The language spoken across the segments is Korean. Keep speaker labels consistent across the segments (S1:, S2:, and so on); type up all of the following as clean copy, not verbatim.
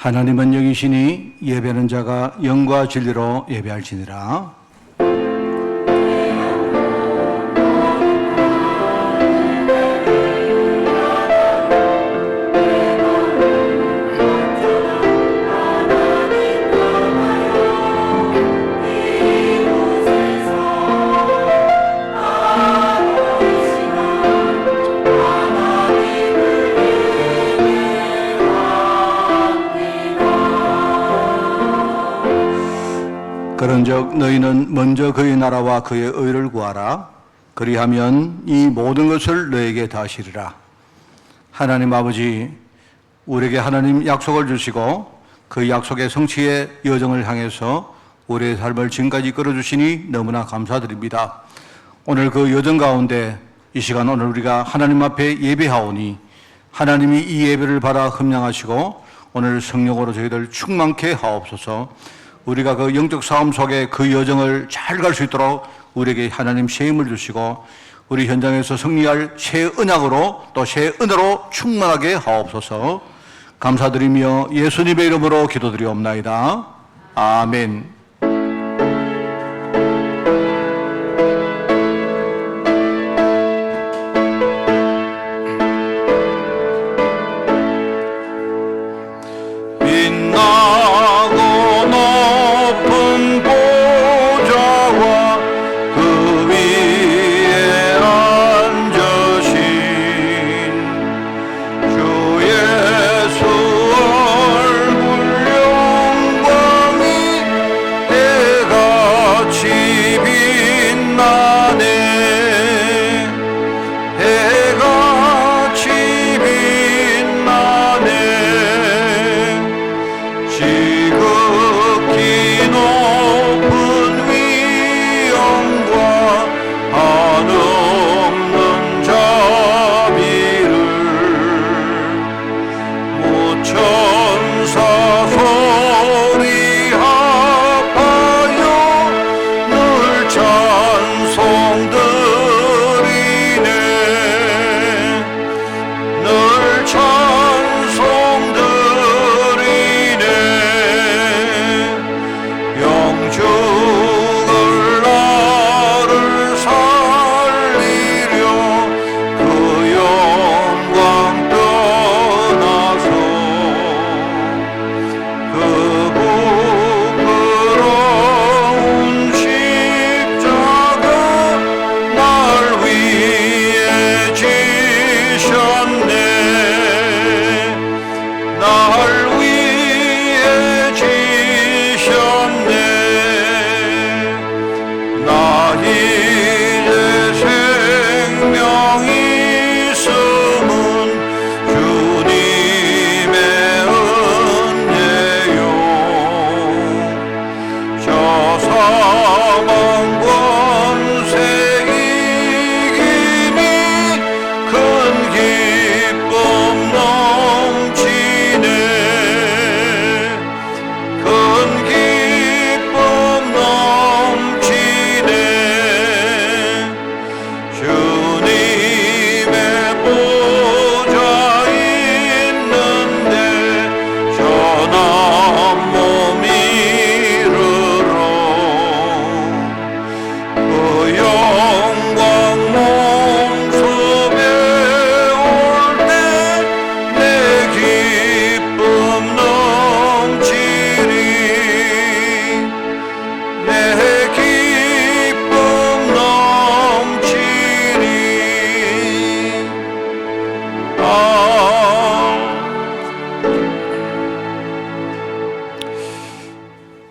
S1: 하나님은 여기시니 예배하는 자가 영과 진리로 예배할지니라. 그런즉 너희는 먼저 그의 나라와 그의 의를 구하라. 그리하면 이 모든 것을 너에게 더하시리라. 하나님 아버지, 우리에게 하나님 약속을 주시고 그 약속의 성취의 여정을 향해서 우리의 삶을 지금까지 이끌어주시니 너무나 감사드립니다. 오늘 그 여정 가운데 이 시간 오늘 우리가 하나님 앞에 예배하오니 하나님이 이 예배를 받아 흠양하시고 오늘 성령으로 저희들 충만케 하옵소서. 우리가 그 영적 싸움 속에 그 여정을 잘 갈 수 있도록 우리에게 하나님 새 힘을 주시고 우리 현장에서 승리할 새 언약으로 또 새 은혜로 충만하게 하옵소서. 감사드리며 예수님의 이름으로 기도드리옵나이다. 아멘.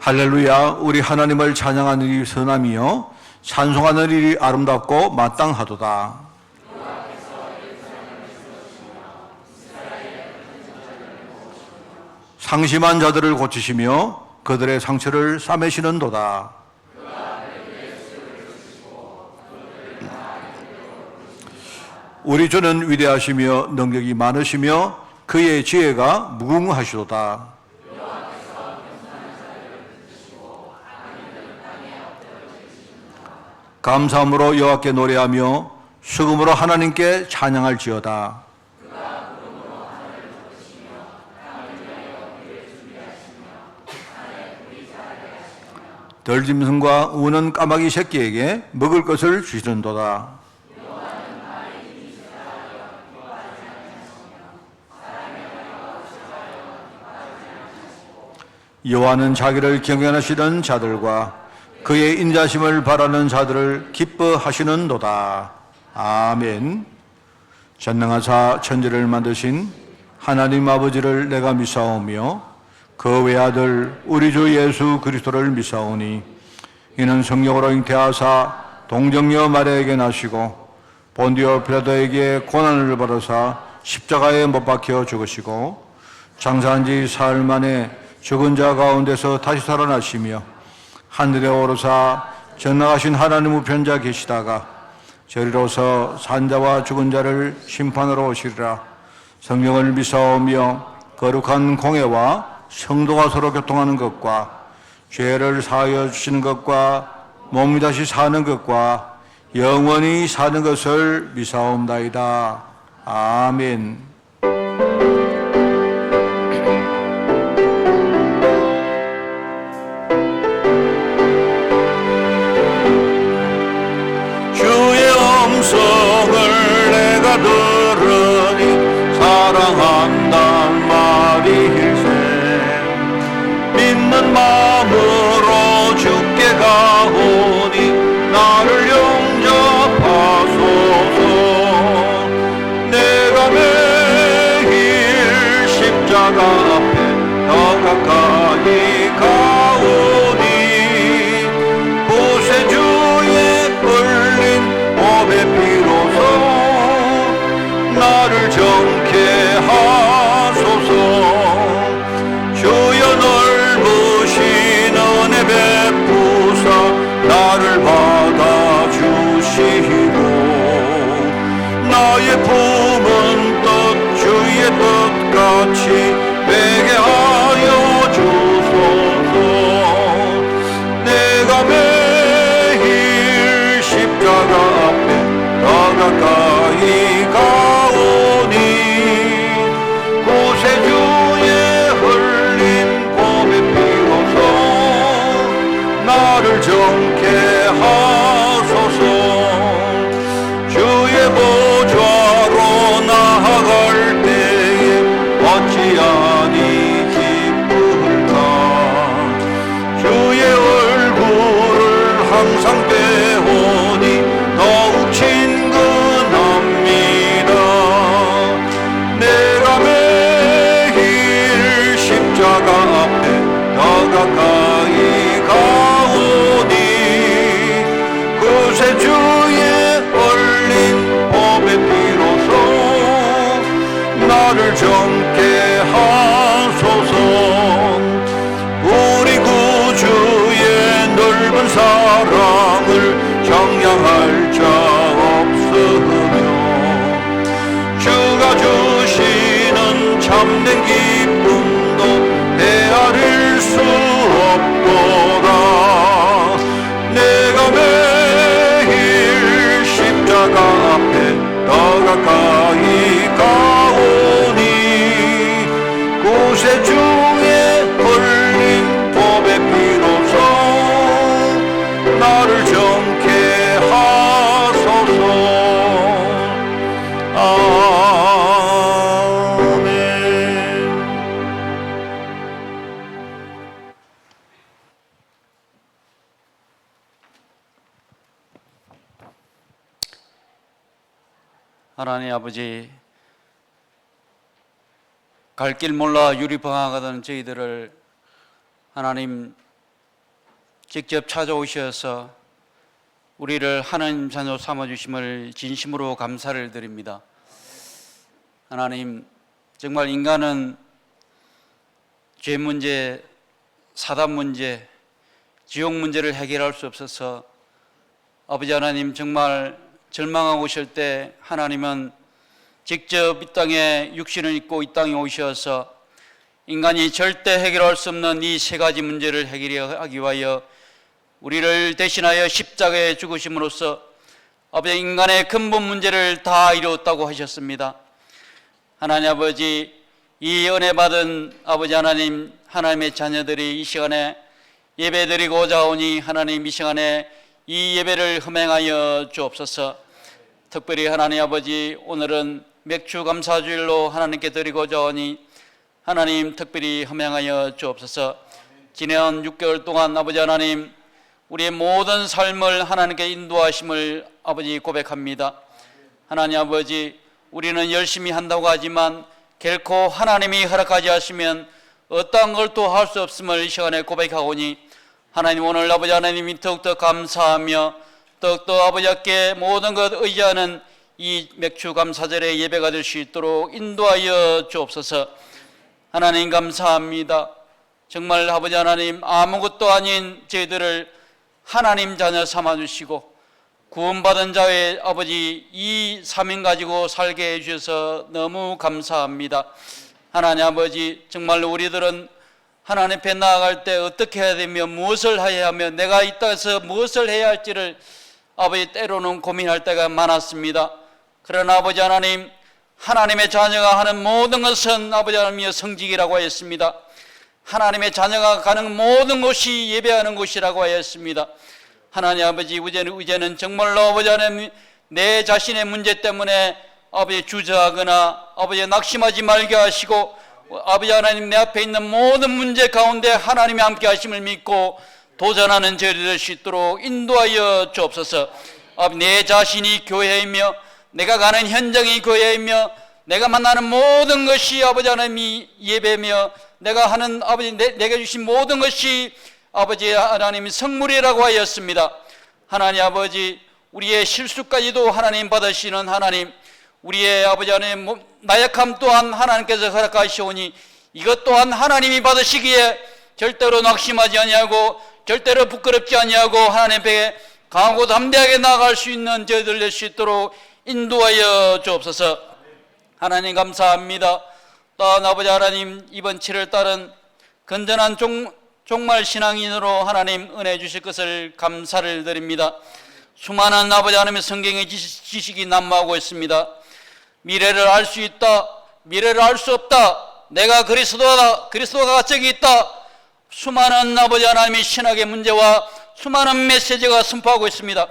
S1: 할렐루야. 우리 하나님을 찬양하는 일이 선함이요 찬송하는 일이 아름답고 마땅하도다. 상심한 자들을 고치시며 그들의 상처를 싸매시는도다. 우리 주는 위대하시며 능력이 많으시며 그의 지혜가 무궁하시도다. 감사함으로 여호와께 노래하며 수금으로 하나님께 찬양할지어다. 덜짐승과 우는 까마귀 새끼에게 먹을 것을 주시는도다. 여호와는 자기를 경외하시는 자들과 그의 인자심을 바라는 자들을 기뻐하시는도다. 아멘. 전능하사 천지를 만드신 하나님 아버지를 내가 믿사오며 그 외아들 우리 주 예수 그리스도를 믿사오니 이는 성령으로 잉태하사 동정녀 마리아에게 나시고 본디오 빌라도에게 고난을 받으사 십자가에 못 박혀 죽으시고 장사한 지 사흘 만에 죽은 자 가운데서 다시 살아나시며 하늘에 오르사 전능하신 하나님 우편자 계시다가 저리로서 산자와 죽은 자를 심판하러 오시리라. 성령을 믿사오며 거룩한 공회와 성도가 서로 교통하는 것과 죄를 사하여 주시는 것과 몸이 다시 사는 것과 영원히 사는 것을 믿사옵나이다. 아멘.
S2: 음성을 내가 들으니 사랑한단 말일세. 믿는 마음으로 주께 가오니 나를 영접하소서. 내가 매일 십자가 앞에 더 가까이 가오니 구세주의 끌린 법의 피로서 나를 정케 하소서. 주여 넓으신 은혜 베푸사 나를 받아주시고 나의 품은 뜻 주의 뜻같이 되게 하여 주소서. 내가 매일 십자가 앞에 더 가까이 가오니 구세주의 흘린 보배 피로서 나를 정케 하소서. 주의 보좌로 나아갈 때에 어찌하니 기쁠까. 주의 얼굴을 항상 배우니 더욱 친근합니다. 내가 매일 십자가 앞에 더 가까이 가오니 구세주의 흘린 보배 피로서 나를 정케 하소서. 우리 구주의 넓은 사랑을 정량할 자 없으며 주가 주시는 참된 기쁨도 헤아릴 수 없도다. 내가 매일 십자가 앞에 더 가까이 가오니 구세주의 흘린 보배 피로서 나를 정케 하소서. 아멘.
S3: 하나님 아버지, 갈 길 몰라 유리방황하던 저희들을 하나님 직접 찾아오셔서 우리를 하나님 자녀 삼아주심을 진심으로 감사를 드립니다. 하나님, 정말 인간은 죄 문제, 사단 문제, 지옥 문제를 해결할 수 없어서 아버지 하나님 정말 절망하고 오실 때 하나님은 직접 이 땅에 육신을 입고 이 땅에 오셔서 인간이 절대 해결할 수 없는 이 세 가지 문제를 해결하기 위하여 우리를 대신하여 십자가에 죽으심으로써 아버지 인간의 근본 문제를 다 이루었다고 하셨습니다. 하나님 아버지, 이 은혜 받은 아버지 하나님, 하나님의 자녀들이 이 시간에 예배드리고자 오니 하나님 이 시간에 이 예배를 흠행하여 주옵소서. 특별히 하나님 아버지 오늘은 맥주 감사주일로 하나님께 드리고자 오니 하나님 특별히 흠행하여 주옵소서. 지난 6개월 동안 아버지 하나님 우리의 모든 삶을 하나님께 인도하심을 아버지 고백합니다. 하나님 아버지 우리는 열심히 한다고 하지만 결코 하나님이 허락하지 않으시면 어떠한 걸 또 할 수 없음을 이 시간에 고백하오니 하나님 오늘 아버지 하나님이 더욱더 감사하며 더욱더 아버지께 모든 것 의지하는 이 맥주 감사절의 예배가 될 수 있도록 인도하여 주옵소서. 하나님 감사합니다. 정말 아버지 하나님 아무것도 아닌 저희들을 하나님 자녀 삼아주시고 구원받은 자의 아버지 이 사명 가지고 살게 해주셔서 너무 감사합니다. 하나님 아버지 정말 우리들은 하나님 앞에 나아갈 때 어떻게 해야 되며 무엇을 해야 하며 내가 이 땅에서 무엇을 해야 할지를 아버지 때로는 고민할 때가 많았습니다. 그러나 아버지 하나님 하나님의 자녀가 하는 모든 것은 아버지 하나님의 성직이라고 하였습니다. 하나님의 자녀가 가는 모든 곳이 예배하는 곳이라고 하였습니다. 하나님 아버지 이제는 정말로 아버지 하나님 내 자신의 문제 때문에 아버지 주저하거나 아버지 낙심하지 말게 하시고 아버지 하나님 내 앞에 있는 모든 문제 가운데 하나님이 함께 하심을 믿고 도전하는 저희들 될 수 있도록 인도하여 주옵소서. 아버지 내 자신이 교회이며 내가 가는 현장이 교회이며 내가 만나는 모든 것이 아버지 하나님이 예배며 내가 하는 아버지 내게 주신 모든 것이 아버지 하나님이 성물이라고 하였습니다. 하나님 아버지 우리의 실수까지도 하나님 받으시는 하나님 우리의 아버지 하나님 나약함 또한 하나님께서 허락하시오니 이것 또한 하나님이 받으시기에 절대로 낙심하지 아니하고 절대로 부끄럽지 아니하고 하나님 앞에 강하고 담대하게 나아갈 수 있는 저희들 될 수 있도록 인도하여 주옵소서. 하나님 감사합니다. 또한 아버지 하나님 이번 7월달은 건전한 종말 신앙인으로 하나님 은혜 주실 것을 감사를 드립니다. 수많은 아버지 하나님의 성경의 지식이 난무하고 있습니다. 미래를 알 수 있다, 미래를 알 수 없다, 내가 그리스도다, 그리스도가 저기 있다, 수많은 아버지 하나님의 신학의 문제와 수많은 메시지가 선포하고 있습니다.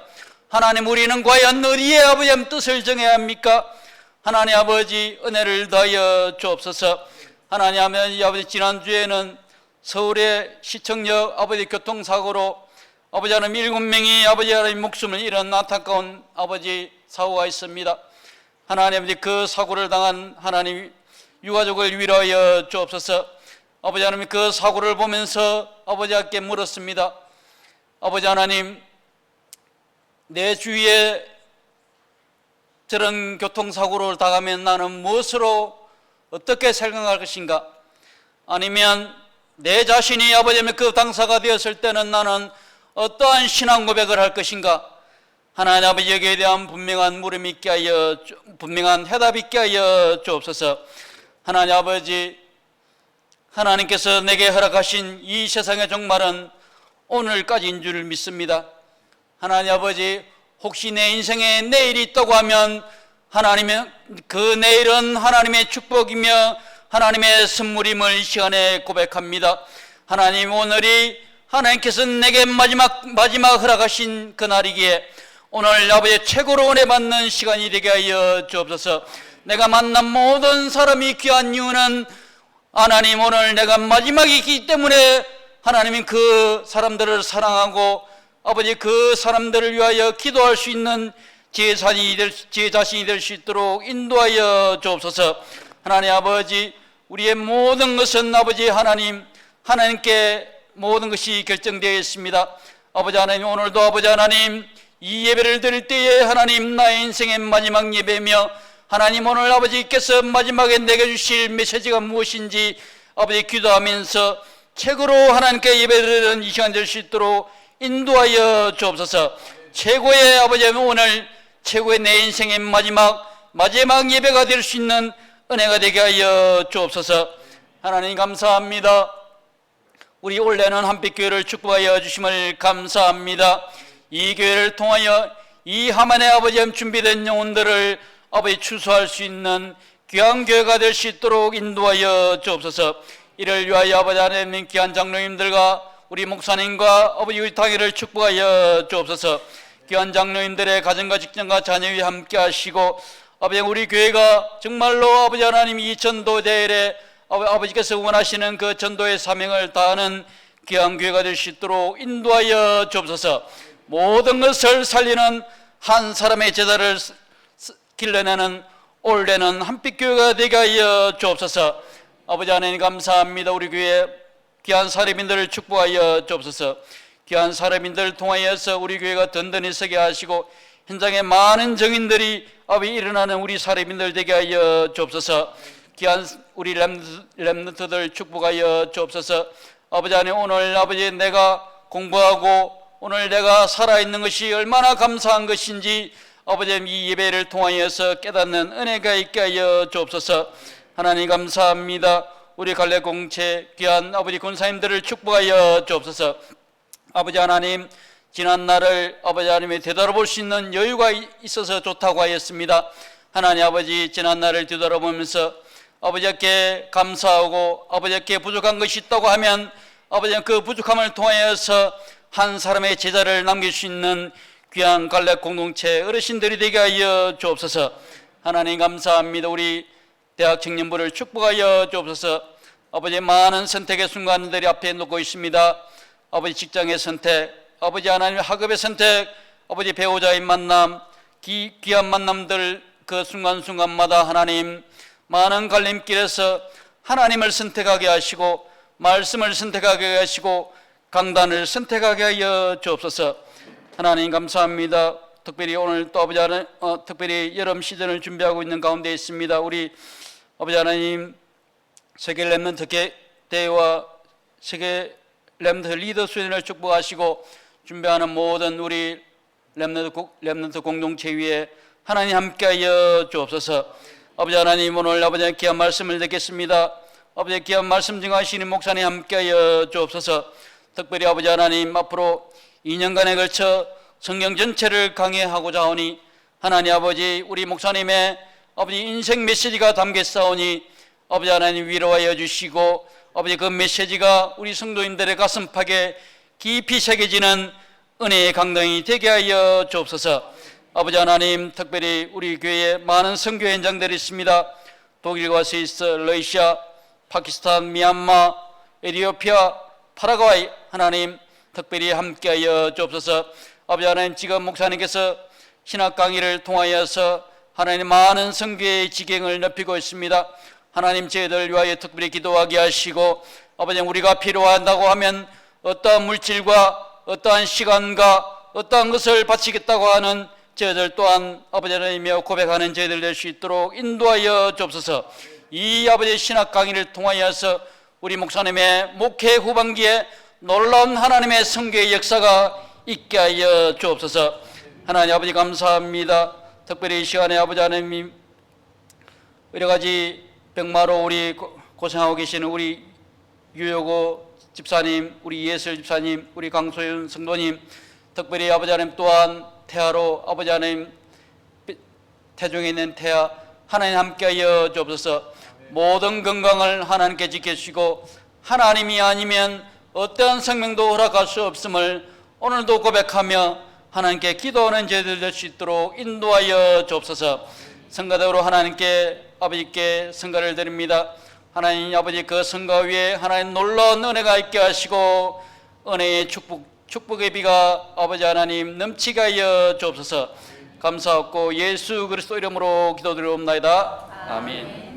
S3: 하나님 우리는 과연 어디에 아버지 하나님 뜻을 정해야 합니까? 하나님 아버지 은혜를 더하여 주옵소서. 하나님 아버지 지난주에는 서울의 시청역 아버지 교통사고로 아버지 하나님 7명이 아버지 하나님 목숨을 잃은 안타까운 아버지 사고가 있습니다. 하나님 아버지 그 사고를 당한 하나님 유가족을 위로하여 주옵소서. 아버지 하나님 그 사고를 보면서 아버지께 물었습니다. 아버지 하나님 내 주위에 저런 교통사고를 당하면 나는 무엇으로 어떻게 생각할 것인가? 아니면 내 자신이 아버지 하나님 그 당사가 되었을 때는 나는 어떠한 신앙 고백을 할 것인가? 하나님 아버지 여기에 대한 분명한 물음이 있게 하여 분명한 해답이 있게 하여 주옵소서. 하나님 아버지 하나님께서 내게 허락하신 이 세상의 종말은 오늘까지인 줄 믿습니다. 하나님 아버지 혹시 내 인생에 내일이 있다고 하면 하나님의 그 내일은 하나님의 축복이며 하나님의 선물임을 이 시간에 고백합니다. 하나님 오늘이 하나님께서 내게 마지막 허락하신 그날이기에 오늘 아버지 최고로 은혜 받는 시간이 되게 하여 주옵소서. 내가 만난 모든 사람이 귀한 이유는 하나님 오늘 내가 마지막이기 때문에 하나님이 그 사람들을 사랑하고 아버지 그 사람들을 위하여 기도할 수 있는 제 자신이 될 수 있도록 인도하여 주옵소서. 하나님 아버지 우리의 모든 것은 아버지 하나님께 모든 것이 결정되어 있습니다. 아버지 하나님 오늘도 아버지 하나님 이 예배를 드릴 때에 하나님 나의 인생의 마지막 예배며 하나님 오늘 아버지께서 마지막에 내게 주실 메시지가 무엇인지 아버지 기도하면서 최고로 하나님께 예배드리는 이 시간 될 수 있도록 인도하여 주옵소서. 최고의 아버지 오늘 최고의 내 인생의 마지막 예배가 될 수 있는 은혜가 되게 하여 주옵소서. 하나님 감사합니다. 우리 올해는 한빛교회를 축복하여 주심을 감사합니다. 이 교회를 통하여 이 하만의 아버지 준비된 영혼들을 아버지 추수할 수 있는 귀한 교회가 될 수 있도록 인도하여 주옵소서. 이를 위하여 아버지 하나님 귀한 장로님들과 우리 목사님과 아버지 우리 당회를 축복하여 주옵소서. 귀한 장로님들의 가정과 직장과 자녀 위에 함께 하시고 아버지 우리 교회가 정말로 아버지 하나님 이 전도 대회에 아버지께서 원하시는 그 전도의 사명을 다하는 귀한 교회가 될 수 있도록 인도하여 주옵소서. 모든 것을 살리는 한 사람의 제자를 길러내는 올해는 한빛 교회가 되게 하여 주옵소서. 아버지 하나님 감사합니다. 우리 교회 귀한 사람인들을 축복하여 주옵소서. 귀한 사람인들을 통하여서 우리 교회가 든든히 서게 하시고 현장에 많은 정인들이 아버지 일어나는 우리 사람인들 되게 하여 주옵소서. 귀한 우리 렘넌트들 축복하여 주옵소서. 아버지 하나님 오늘 아버지 내가 공부하고 오늘 내가 살아있는 것이 얼마나 감사한 것인지 아버지 이 예배를 통하여서 깨닫는 은혜가 있게 하여 주옵소서. 하나님 감사합니다. 우리 갈래공체 귀한 아버지 권사님들을 축복하여 주옵소서. 아버지 하나님 지난 날을 아버지 하나님의 되돌아볼 수 있는 여유가 있어서 좋다고 하였습니다. 하나님 아버지 지난 날을 되돌아보면서 아버지께 감사하고 아버지께 부족한 것이 있다고 하면 아버지 그 부족함을 통하여서 한 사람의 제자를 남길 수 있는 귀한 갈래 공동체 어르신들이 되게 하여 주옵소서. 하나님 감사합니다. 우리 대학 청년부를 축복하여 주옵소서. 아버지 많은 선택의 순간들이 앞에 놓고 있습니다. 아버지 직장의 선택, 아버지 하나님 학업의 선택, 아버지 배우자의 만남, 귀한 만남들 그 순간순간마다 하나님 많은 갈림길에서 하나님을 선택하게 하시고 말씀을 선택하게 하시고 강단을 선택하게 하여 주옵소서. 하나님 감사합니다. 특별히 오늘 또 아버지 하나님 특별히 여름 시즌을 준비하고 있는 가운데 있습니다. 우리 아버지 하나님 세계 렘넌트 대회와 세계 렘넌트 리더 수련을 축복하시고 준비하는 모든 우리 렘넌트 공동체 위에 하나님 함께하여 주옵소서. 아버지 하나님 오늘 아버지 귀한 말씀을 듣겠습니다. 아버지 귀한 말씀 증하시는 목사님 함께하여 주옵소서. 특별히 아버지 하나님 앞으로 2년간에 걸쳐 성경 전체를 강해하고자 하오니 하나님 아버지 우리 목사님의 아버지 인생 메시지가 담겨 싸우니 아버지 하나님 위로하여 주시고 아버지 그 메시지가 우리 성도님들의 가슴팍에 깊이 새겨지는 은혜의 강당이 되게 하여 주옵소서. 아버지 하나님 특별히 우리 교회에 많은 선교 현장들이 있습니다. 독일과 스위스, 러시아, 파키스탄, 미얀마, 에티오피아, 파라과이 하나님 특별히 함께하여 주옵소서. 아버지 하나님 지금 목사님께서 신학 강의를 통하여서 하나님 많은 선교의 지경을 높이고 있습니다. 하나님 저희들 위하여 특별히 기도하게 하시고 아버지 우리가 필요한다고 하면 어떠한 물질과 어떠한 시간과 어떠한 것을 바치겠다고 하는 저희들 또한 아버지 하나님이여 고백하는 저희들 될 수 있도록 인도하여 주옵소서. 이 아버지 신학 강의를 통하여서 우리 목사님의 목회 후반기에 놀라운 하나님의 선교의 역사가 있게 하여 주옵소서. 하나님 아버지 감사합니다. 특별히 이 시간에 아버지 하나님 여러 가지 병마로 우리 고생하고 계시는 우리 유효고 집사님, 우리 이예슬 집사님, 우리 강소윤 성도님, 특별히 아버지 하나님 또한 태아로 아버지 하나님 태중에 있는 태아 하나님 함께하여 주옵소서. 모든 건강을 하나님께 지켜주시고 하나님이 아니면 어떠한 생명도 허락할 수 없음을 오늘도 고백하며 하나님께 기도하는 저희들 될 수 있도록 인도하여 주옵소서. 성가대로 하나님께 아버지께 성가를 드립니다. 하나님 아버지 그 성가 위에 하나님 놀라운 은혜가 있게 하시고 은혜의 축복의 비가 아버지 하나님 넘치게 하여 주옵소서. 감사하고 예수 그리스도 이름으로 기도드리옵나이다. 아멘.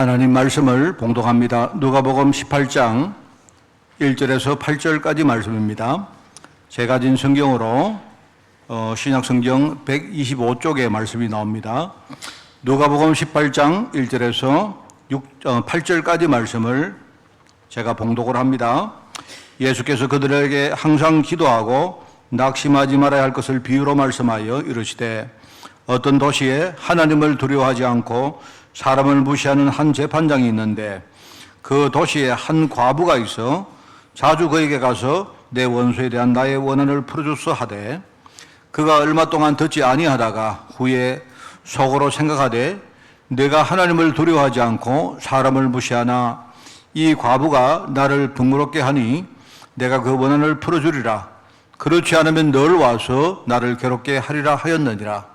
S1: 하나님 말씀을 봉독합니다. 누가복음 18장 1절에서 8절까지 말씀입니다. 제가 가진 성경으로 신약성경 125쪽에 말씀이 나옵니다. 누가복음 18장 1절에서 8절까지 말씀을 제가 봉독을 합니다. 예수께서 그들에게 항상 기도하고 낙심하지 말아야 할 것을 비유로 말씀하여 이르시되 어떤 도시에 하나님을 두려워하지 않고 사람을 무시하는 한 재판장이 있는데 그 도시에 한 과부가 있어 자주 그에게 가서 내 원수에 대한 나의 원한을 풀어주소 하되 그가 얼마 동안 듣지 아니하다가 후에 속으로 생각하되 내가 하나님을 두려워하지 않고 사람을 무시하나 이 과부가 나를 부끄럽게 하니 내가 그 원한을 풀어주리라. 그렇지 않으면 늘 와서 나를 괴롭게 하리라 하였느니라.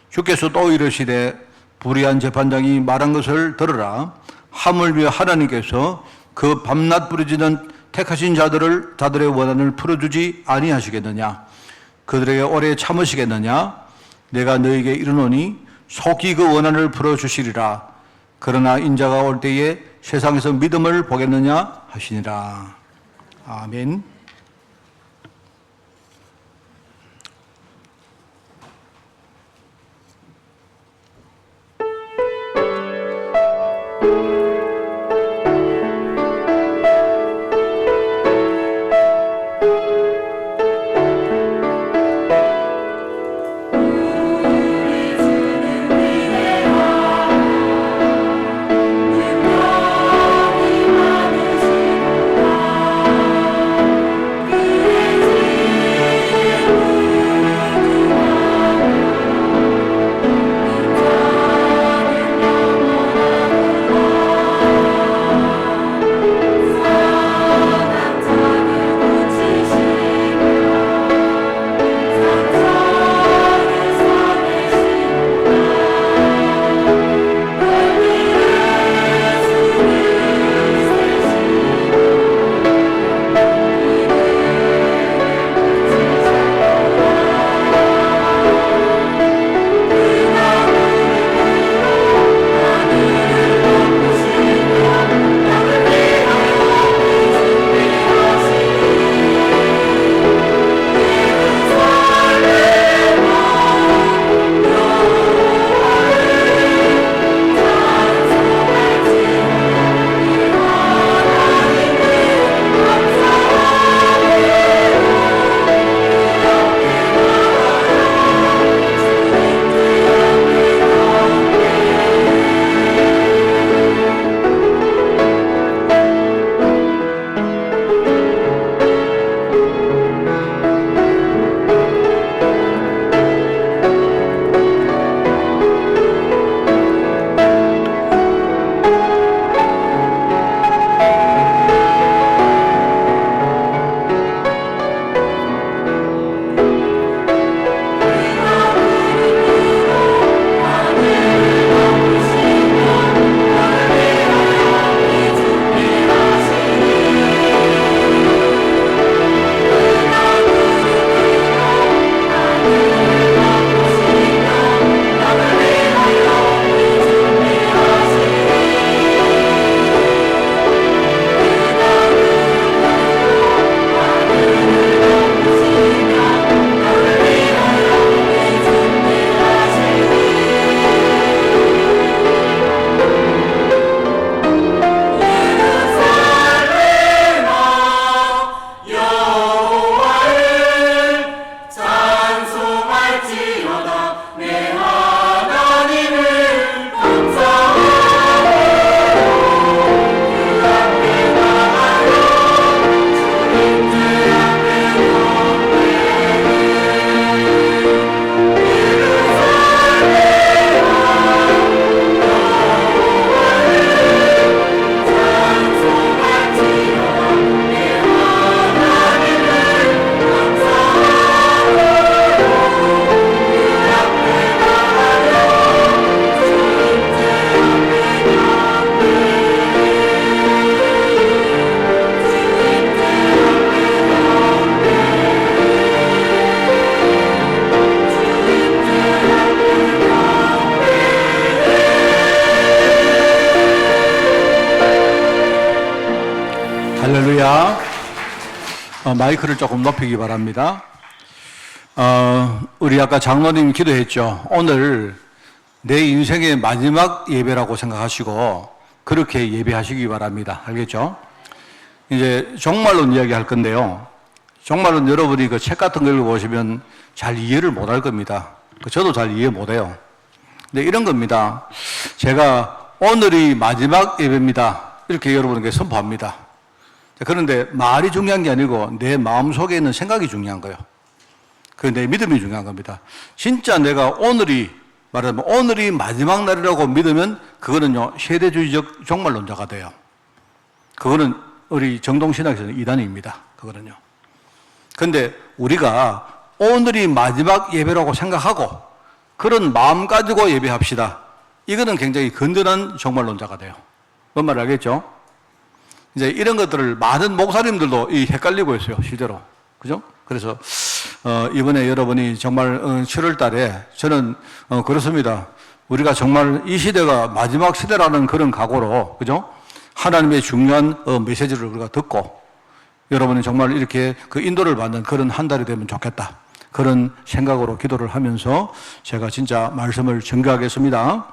S1: 주께서 또 이르시되 불의한 재판장이 말한 것을 들으라. 하물며 하나님께서 그 밤낮 부르짖는 택하신 자들의 원한을 풀어주지 아니하시겠느냐? 그들에게 오래 참으시겠느냐? 내가 너에게 이르노니 속히 그 원한을 풀어주시리라. 그러나 인자가 올 때에 세상에서 믿음을 보겠느냐 하시니라. 아멘. 할렐루야. 마이크를 조금 높이기 바랍니다. 우리 아까 장로님 기도했죠. 오늘 내 인생의 마지막 예배라고 생각하시고 그렇게 예배하시기 바랍니다. 알겠죠? 이제 종말론 이야기할 건데요. 종말론 여러분이 그 책 같은 걸 읽어보시면 잘 이해를 못 할 겁니다. 저도 잘 이해 못 해요. 근데 이런 겁니다. 제가 오늘이 마지막 예배입니다. 이렇게 여러분에게 선포합니다. 그런데 말이 중요한 게 아니고 내 마음속에 있는 생각이 중요한 거예요. 그 내 믿음이 중요한 겁니다. 진짜 내가 오늘이 말하자면 오늘이 마지막 날이라고 믿으면 그거는요 세대주의적 종말론자가 돼요. 그거는 우리 정동신학에서는 이단입니다. 그거는요. 그런데 우리가 오늘이 마지막 예배라고 생각하고 그런 마음 가지고 예배합시다. 이거는 굉장히 건전한 종말론자가 돼요. 뭔 말 알겠죠? 이제 이런 것들을 많은 목사님들도 헷갈리고 있어요, 실제로. 그죠? 그래서, 이번에 여러분이 정말 7월 달에 저는 그렇습니다. 우리가 정말 이 시대가 마지막 시대라는 그런 각오로, 그죠? 하나님의 중요한 메시지를 우리가 듣고 여러분이 정말 이렇게 그 인도를 받는 그런 한 달이 되면 좋겠다. 그런 생각으로 기도를 하면서 제가 진짜 말씀을 전개하겠습니다.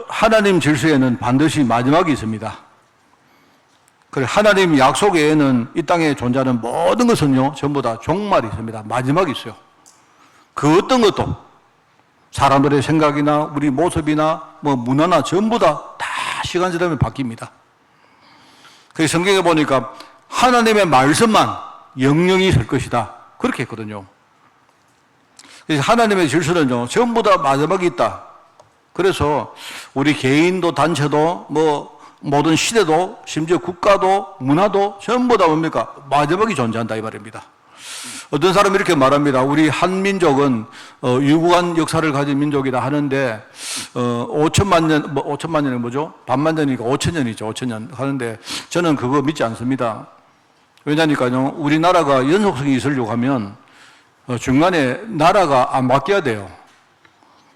S1: 하나님 질서에는 반드시 마지막이 있습니다. 그래, 하나님 약속 외에는 이 땅에 존재하는 모든 것은요, 전부 다 종말이 있습니다. 마지막이 있어요. 그 어떤 것도 사람들의 생각이나 우리 모습이나 뭐 문화나 전부 다 시간 지나면 바뀝니다. 그 성경에 보니까 하나님의 말씀만 영영이 설 것이다. 그렇게 했거든요. 그래서 하나님의 질서는요, 전부 다 마지막이 있다. 그래서 우리 개인도 단체도 뭐 모든 시대도 심지어 국가도 문화도 전부 다 뭡니까? 마지막이 존재한다 이 말입니다. 어떤 사람이 이렇게 말합니다. 우리 한민족은 유구한 역사를 가진 민족이다 하는데 5천만 년, 5천만 년이 뭐죠? 반만 년이니까 5천년이죠. 5천년 하는데 저는 그거 믿지 않습니다. 왜냐니까요. 우리나라가 연속성이 있으려고 하면 중간에 나라가 안 바뀌어야 돼요.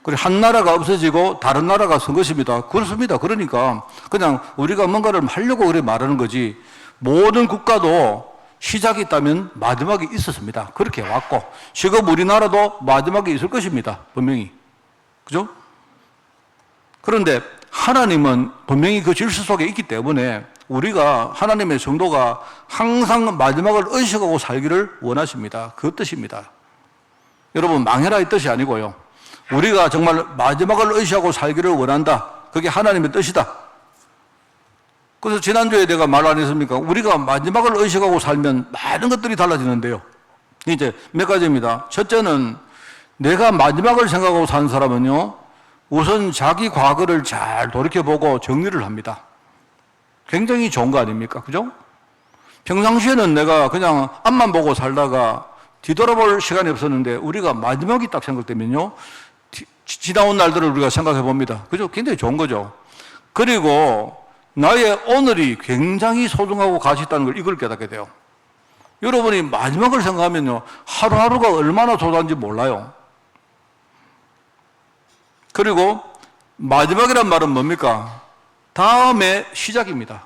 S1: 그리고 한 나라가 없어지고 다른 나라가 선 것입니다. 그렇습니다. 그러니까 그냥 우리가 뭔가를 하려고 그래 말하는 거지 모든 국가도 시작이 있다면 마지막이 있었습니다. 그렇게 왔고 지금 우리나라도 마지막이 있을 것입니다. 분명히. 그죠? 그런데 하나님은 분명히 그 질서 속에 있기 때문에 우리가 하나님의 성도가 항상 마지막을 의식하고 살기를 원하십니다. 그 뜻입니다. 여러분 망해라 이 뜻이 아니고요. 우리가 정말 마지막을 의식하고 살기를 원한다. 그게 하나님의 뜻이다. 그래서 지난주에 내가 말 안 했습니까? 우리가 마지막을 의식하고 살면 많은 것들이 달라지는데요. 이제 몇 가지입니다. 첫째는 내가 마지막을 생각하고 사는 사람은요, 우선 자기 과거를 잘 돌이켜보고 정리를 합니다. 굉장히 좋은 거 아닙니까? 그죠? 평상시에는 내가 그냥 앞만 보고 살다가 뒤돌아볼 시간이 없었는데 우리가 마지막이 딱 생각되면요, 지나온 날들을 우리가 생각해 봅니다. 그죠? 굉장히 좋은 거죠. 그리고 나의 오늘이 굉장히 소중하고 가치 있다는 걸 이걸 깨닫게 돼요. 여러분이 마지막을 생각하면요, 하루하루가 얼마나 소중한지 몰라요. 그리고 마지막이란 말은 뭡니까? 다음의 시작입니다.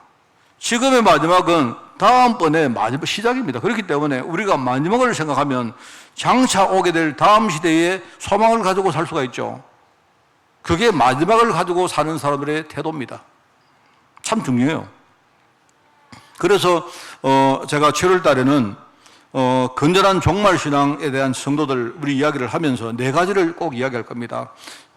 S1: 지금의 마지막은 다음번의 마지막 시작입니다. 그렇기 때문에 우리가 마지막을 생각하면 장차 오게 될 다음 시대에 소망을 가지고 살 수가 있죠. 그게 마지막을 가지고 사는 사람들의 태도입니다. 참 중요해요. 그래서 제가 7월 달에는 건전한 종말신앙에 대한 성도들 우리 이야기를 하면서 네 가지를 꼭 이야기할 겁니다.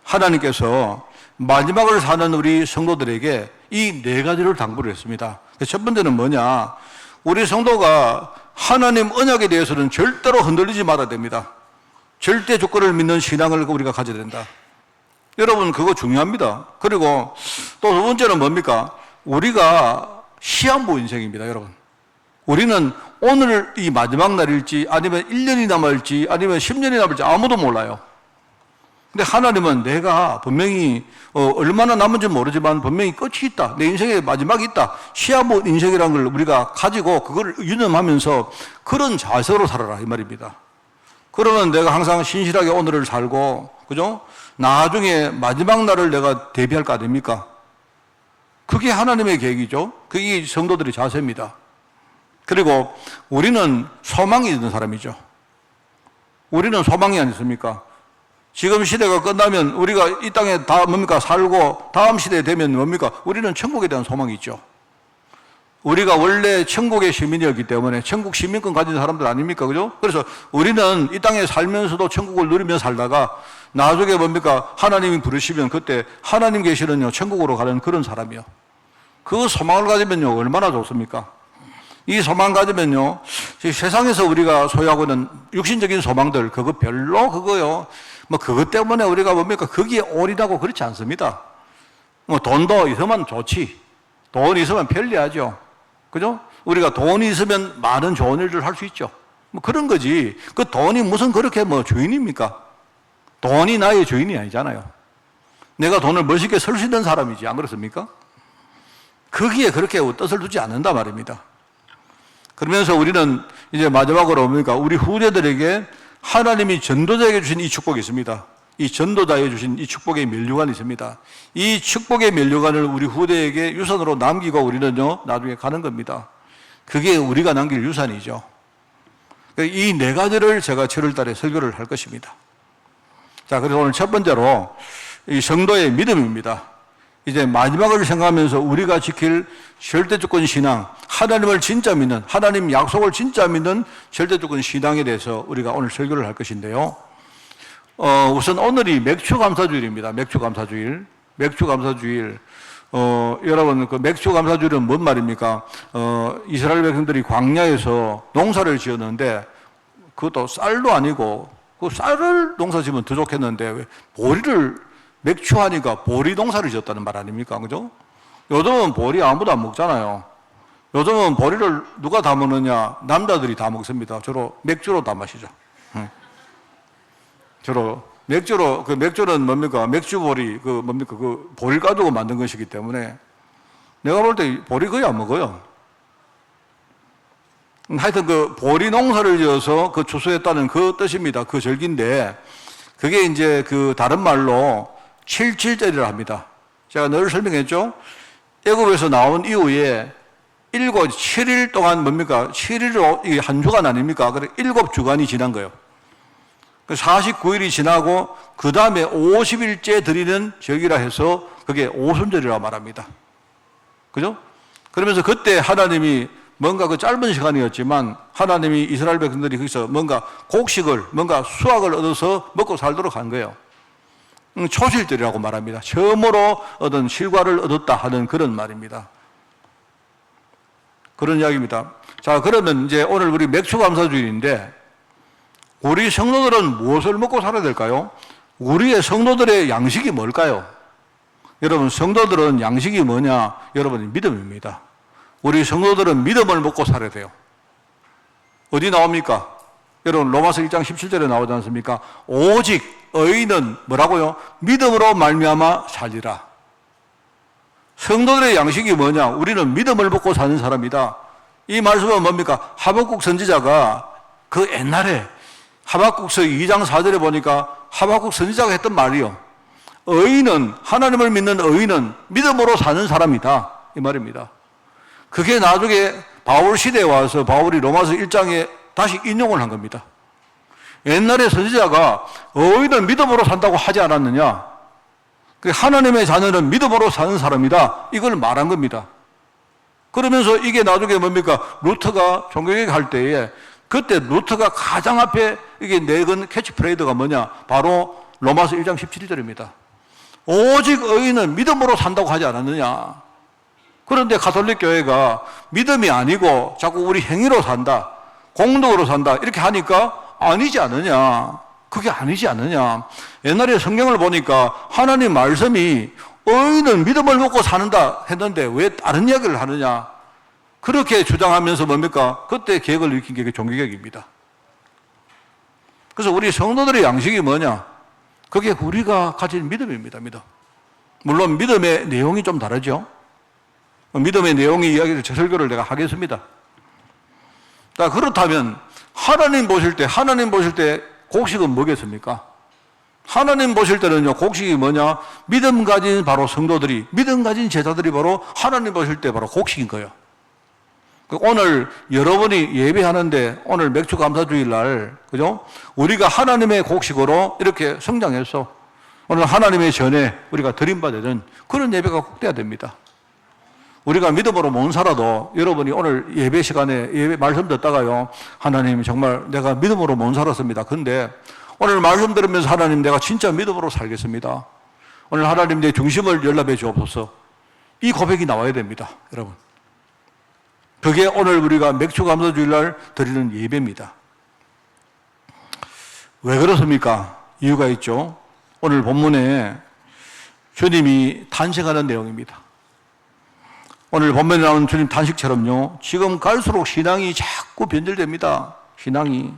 S1: 하나님께서 마지막을 사는 우리 성도들에게 이 네 가지를 당부를 했습니다. 첫 번째는 뭐냐? 우리 성도가 하나님 언약에 대해서는 절대로 흔들리지 말아야 됩니다. 절대 주권을 믿는 신앙을 우리가 가져야 된다. 여러분 그거 중요합니다. 그리고 또 두 번째는 뭡니까? 우리가 시한부 인생입니다. 여러분 우리는 오늘 이 마지막 날일지 아니면 1년이 남을지 아니면 10년이 남을지 아무도 몰라요. 근데 하나님은 내가 분명히 얼마나 남은지 모르지만 분명히 끝이 있다. 내 인생의 마지막이 있다. 시한부 인생이라는 걸 우리가 가지고 그걸 유념하면서 그런 자세로 살아라 이 말입니다. 그러면 내가 항상 신실하게 오늘을 살고 그죠? 나중에 마지막 날을 내가 대비할 거 아닙니까? 그게 하나님의 계획이죠. 그게 성도들의 자세입니다. 그리고 우리는 소망이 있는 사람이죠. 우리는 소망이 아니십니까? 지금 시대가 끝나면 우리가 이 땅에 다 뭡니까? 살고 다음 시대에 되면 뭡니까? 우리는 천국에 대한 소망이 있죠. 우리가 원래 천국의 시민이었기 때문에 천국 시민권 가진 사람들 아닙니까? 그죠? 그래서 우리는 이 땅에 살면서도 천국을 누리며 살다가 나중에 뭡니까? 하나님이 부르시면 그때 하나님 계시는 천국으로 가는 그런 사람이요. 그 소망을 가지면요, 얼마나 좋습니까? 이 소망 가지면요, 세상에서 우리가 소유하고 있는 육신적인 소망들, 그거 별로 그거요. 뭐 그것 때문에 우리가 뭡니까? 거기에 올인하고 그렇지 않습니다. 뭐 돈도 있으면 좋지. 돈이 있으면 편리하죠. 그죠? 우리가 돈이 있으면 많은 좋은 일들을 할 수 있죠. 뭐 그런 거지. 그 돈이 무슨 그렇게 뭐 주인입니까? 돈이 나의 주인이 아니잖아요. 내가 돈을 멋있게 쓸 수 있는 사람이지. 안 그렇습니까? 거기에 그렇게 뜻을 두지 않는다 말입니다. 그러면서 우리는 이제 마지막으로 뭡니까? 우리 후대들에게 하나님이 전도자에게 주신 이 축복이 있습니다. 이 전도자에게 주신 이 축복의 면류관이 있습니다. 이 축복의 면류관을 우리 후대에게 유산으로 남기고 우리는요, 나중에 가는 겁니다. 그게 우리가 남길 유산이죠. 이 네 가지를 제가 7월 달에 설교를 할 것입니다. 자, 그래서 오늘 첫 번째로 이 성도의 믿음입니다. 이제 마지막을 생각하면서 우리가 지킬 절대주권 신앙, 하나님을 진짜 믿는, 하나님 약속을 진짜 믿는 절대주권 신앙에 대해서 우리가 오늘 설교를 할 것인데요. 우선 오늘이 맥주감사주일입니다. 맥주감사주일. 맥주감사주일. 여러분, 그 맥주감사주일은 뭔 말입니까? 이스라엘 백성들이 광야에서 농사를 지었는데, 그것도 쌀도 아니고, 그 쌀을 농사 지으면 더 좋겠는데, 왜 보리를 맥주하니까 보리 농사를 지었다는 말 아닙니까? 그죠? 요즘은 보리 아무도 안 먹잖아요. 요즘은 보리를 누가 다 먹느냐? 남자들이 다 먹습니다. 주로 맥주로 다 마시죠. 주로 맥주로, 그 맥주는 뭡니까? 맥주보리, 그 뭡니까? 그 보리를 가지고 만든 것이기 때문에 내가 볼 때 보리 거의 안 먹어요. 하여튼 그 보리 농사를 지어서 그 추수했다는 그 뜻입니다. 그 절기인데 그게 이제 그 다른 말로 77절이라 합니다. 제가 늘 설명했죠? 애굽에서 나온 이후에 7일 동안 뭡니까? 7일로 이게 한 주간 아닙니까? 그래 7주간이 지난 거예요. 49일이 지나고 그 다음에 50일째 드리는 절기라 해서 그게 오순절이라고 말합니다. 그죠? 그러면서 그때 하나님이 뭔가 그 짧은 시간이었지만 하나님이 이스라엘 백성들이 거기서 뭔가 곡식을, 뭔가 수확을 얻어서 먹고 살도록 한 거예요. 초실절이라고 말합니다. 처음으로 얻은 실과를 얻었다 하는 그런 말입니다. 그런 이야기입니다. 자, 그러면 이제 오늘 우리 맥주감사주일인데 우리 성도들은 무엇을 먹고 살아야 될까요? 우리의 성도들의 양식이 뭘까요? 여러분, 성도들은 양식이 뭐냐? 여러분, 믿음입니다. 우리 성도들은 믿음을 먹고 살아야 돼요. 어디 나옵니까? 여러분, 로마서 1장 17절에 나오지 않습니까? 오직 의인은 뭐라고요? 믿음으로 말미암아 살리라. 성도들의 양식이 뭐냐? 우리는 믿음을 먹고 사는 사람이다. 이 말씀은 뭡니까? 하박국 선지자가 그 옛날에 하박국서 2장 4절에 보니까 하박국 선지자가 했던 말이요. 의인은, 하나님을 믿는 의인은 믿음으로 사는 사람이다. 이 말입니다. 그게 나중에 바울 시대에 와서 바울이 로마서 1장에 다시 인용을 한 겁니다. 옛날에 선지자가 의인은 믿음으로 산다고 하지 않았느냐? 하나님의 자녀는 믿음으로 사는 사람이다. 이걸 말한 겁니다. 그러면서 이게 나중에 뭡니까? 루터가 종교개혁 할 때에 그때 루터가 가장 앞에 이게 내건 캐치프레이드가 뭐냐? 바로 로마서 1장 17절입니다. 오직 의인은 믿음으로 산다고 하지 않았느냐? 그런데 가톨릭 교회가 믿음이 아니고 자꾸 우리 행위로 산다, 공덕으로 산다 이렇게 하니까 아니지 않느냐? 그게 아니지 않느냐? 옛날에 성경을 보니까 하나님 말씀이 의인은 믿음을 먹고 사는다 했는데 왜 다른 이야기를 하느냐? 그렇게 주장하면서 뭡니까? 그때 개혁을 일으킨 게 종교개혁입니다. 그래서 우리 성도들의 양식이 뭐냐? 그게 우리가 가진 믿음입니다. 믿음. 물론 믿음의 내용이 좀 다르죠. 믿음의 내용의 이야기를 제 설교를 내가 하겠습니다. 자, 그렇다면 하나님 보실 때 곡식은 뭐겠습니까? 하나님 보실 때는요, 곡식이 뭐냐? 믿음 가진 바로 성도들이, 믿음 가진 제자들이 바로 하나님 보실 때 바로 곡식인 거예요. 오늘 여러분이 예배하는데 오늘 맥주 감사주일 날, 그죠? 우리가 하나님의 곡식으로 이렇게 성장해서 오늘 하나님의 전에 우리가 드림받는 그런 예배가 꼭 돼야 됩니다. 우리가 믿음으로 못 살아도 여러분이 오늘 예배 시간에 예배 말씀 듣다가요, 하나님 정말 내가 믿음으로 못 살았습니다. 근데 오늘 말씀 들으면서 하나님 내가 진짜 믿음으로 살겠습니다. 오늘 하나님 내 중심을 연락해 주옵소서. 이 고백이 나와야 됩니다, 여러분. 그게 오늘 우리가 맥주 감사주일 날 드리는 예배입니다. 왜 그렇습니까? 이유가 있죠. 오늘 본문에 주님이 탄식하는 내용입니다. 오늘 본문에 나오는 주님 탄식처럼요, 지금 갈수록 신앙이 자꾸 변질됩니다. 신앙이.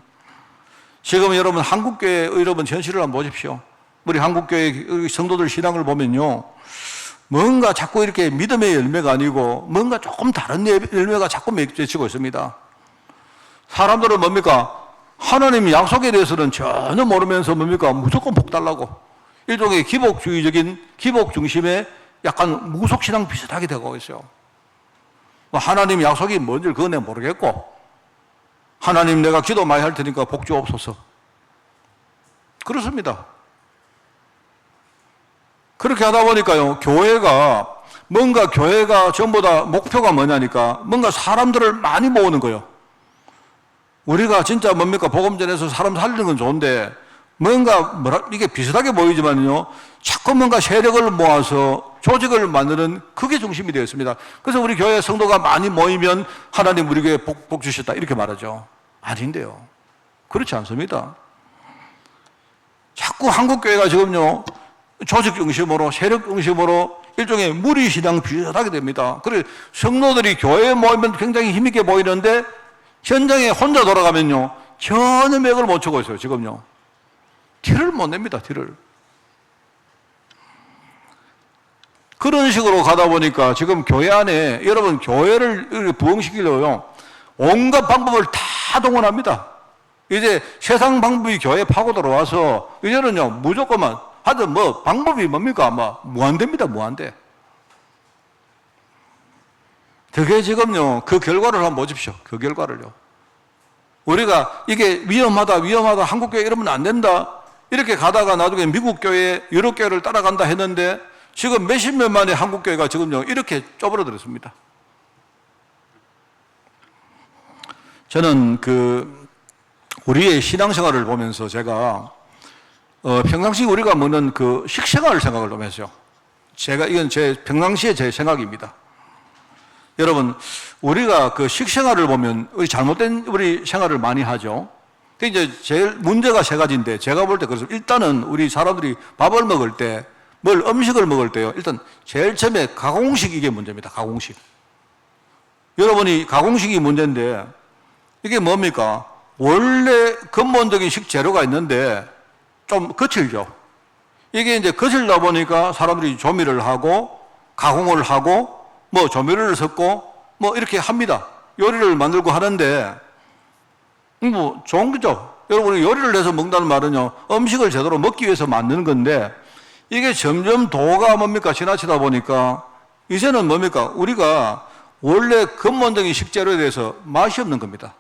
S1: 지금 여러분 한국교회 여러분 현실을 한번 보십시오. 우리 한국교회 성도들 신앙을 보면요, 뭔가 자꾸 이렇게 믿음의 열매가 아니고 뭔가 조금 다른 열매가 자꾸 맺혀지고 있습니다. 사람들은 뭡니까? 하나님 약속에 대해서는 전혀 모르면서 뭡니까? 무조건 복 달라고. 일종의 기복주의적인 기복 중심의 약간 무속신앙 비슷하게 되고 있어요. 하나님 약속이 뭔지 그건 내가 모르겠고, 하나님 내가 기도 많이 할 테니까 복 주옵소서. 그렇습니다. 그렇게 하다 보니까요, 교회가 전부 다 목표가 뭐냐니까 뭔가 사람들을 많이 모으는 거예요. 우리가 진짜 뭡니까? 복음 전해서 사람 살리는 건 좋은데 뭔가 이게 비슷하게 보이지만요, 자꾸 뭔가 세력을 모아서 조직을 만드는 그게 중심이 되었습니다. 그래서 우리 교회 성도가 많이 모이면 하나님 우리 교회에 복 주셨다 이렇게 말하죠. 아닌데요. 그렇지 않습니다. 자꾸 한국교회가 지금요, 조직 중심으로 세력 중심으로 일종의 무리신앙 비슷하게 됩니다. 그래서 성도들이 교회에 모이면 굉장히 힘있게 보이는데 현장에 혼자 돌아가면요, 전혀 맥을 못 추고 있어요. 지금요. 티를 못 냅니다. 티를. 그런 식으로 가다 보니까 지금 교회 안에 여러분 교회를 부흥시키려고요, 온갖 방법을 다 동원합니다. 이제 세상 방법이 교회에 파고 들어와서 이제는요, 무조건만 하여튼 뭐 방법이 뭡니까? 무한대입니다. 무한대. 그게 지금요, 그 결과를 한번 보십시오. 그 결과를요. 우리가 이게 위험하다 한국교회 이러면 안 된다 이렇게 가다가 나중에 미국 교회, 유럽 교회를 따라간다 했는데 지금 몇십 년 만에 한국 교회가 지금요 이렇게 쪼그라들었습니다. 저는 우리의 신앙생활을 보면서 제가 평상시 우리가 먹는 그 식생활 생각을 좀 했어요. 이건 평상시의 제 생각입니다. 여러분, 우리가 그 식생활을 보면 잘못된 우리 생활을 많이 하죠. 이제 제일 문제가 세 가지인데 제가 볼 때 그래서 일단은 우리 사람들이 밥을 먹을 때, 음식을 먹을 때요, 일단 제일 처음에 가공식 이게 문제입니다. 가공식. 여러분이 가공식이 문제인데 이게 뭡니까? 원래 근본적인 식재료가 있는데 좀 거칠죠. 이게 이제 거칠다 보니까 사람들이 조미를 하고 가공을 하고 조미료를 섞고 이렇게 합니다. 요리를 만들고 하는데 좋은 거죠. 여러분이 요리를 해서 먹는다는 말은요, 음식을 제대로 먹기 위해서 만드는 건데 이게 점점 도가 지나치다 보니까 이제는 우리가 원래 근본적인 식재료에 대해서 맛이 없는 겁니다.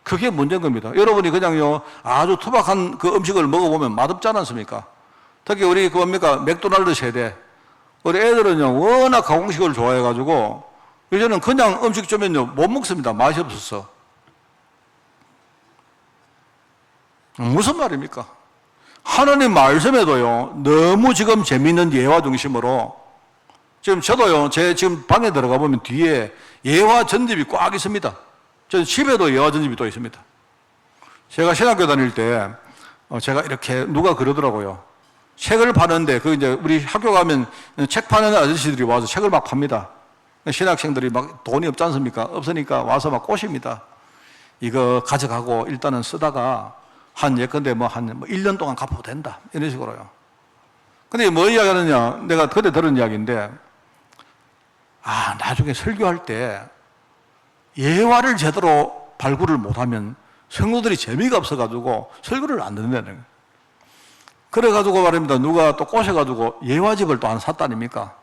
S1: 그게 문제인 겁니다. 여러분이 그냥요, 아주 투박한 그 음식을 먹어보면 맛없지 않습니까? 특히 우리 맥도날드 세대, 우리 애들은요, 워낙 가공식을 좋아해가지고, 이제는 그냥 음식 주면요, 못 먹습니다. 맛이 없어서. 무슨 말입니까? 하나님 말씀에도요, 너무 지금 재미있는 예화 중심으로, 지금 저도요, 지금 방에 들어가 보면 뒤에 예화 전집이 꽉 있습니다. 저 집에도 예화 전집이 또 있습니다. 제가 신학교 다닐 때, 제가 이렇게 누가 그러더라고요. 책을 파는데, 이제 우리 학교 가면 책 파는 아저씨들이 와서 책을 막 팝니다. 신학생들이 막 돈이 없지 않습니까? 없으니까 와서 막 꼬십니다. 이거 가져가고 일단은 쓰다가 예컨대 한 1년 동안 갚아도 된다. 이런 식으로요. 근데 뭐 이야기 하느냐? 내가 그때 들은 이야기인데, 나중에 설교할 때 예화를 제대로 발굴을 못하면 성도들이 재미가 없어가지고 설교를 안 듣는다는 거예요. 그래가지고 말입니다. 누가 또 꼬셔가지고 예화집을 또 하나 샀다니까.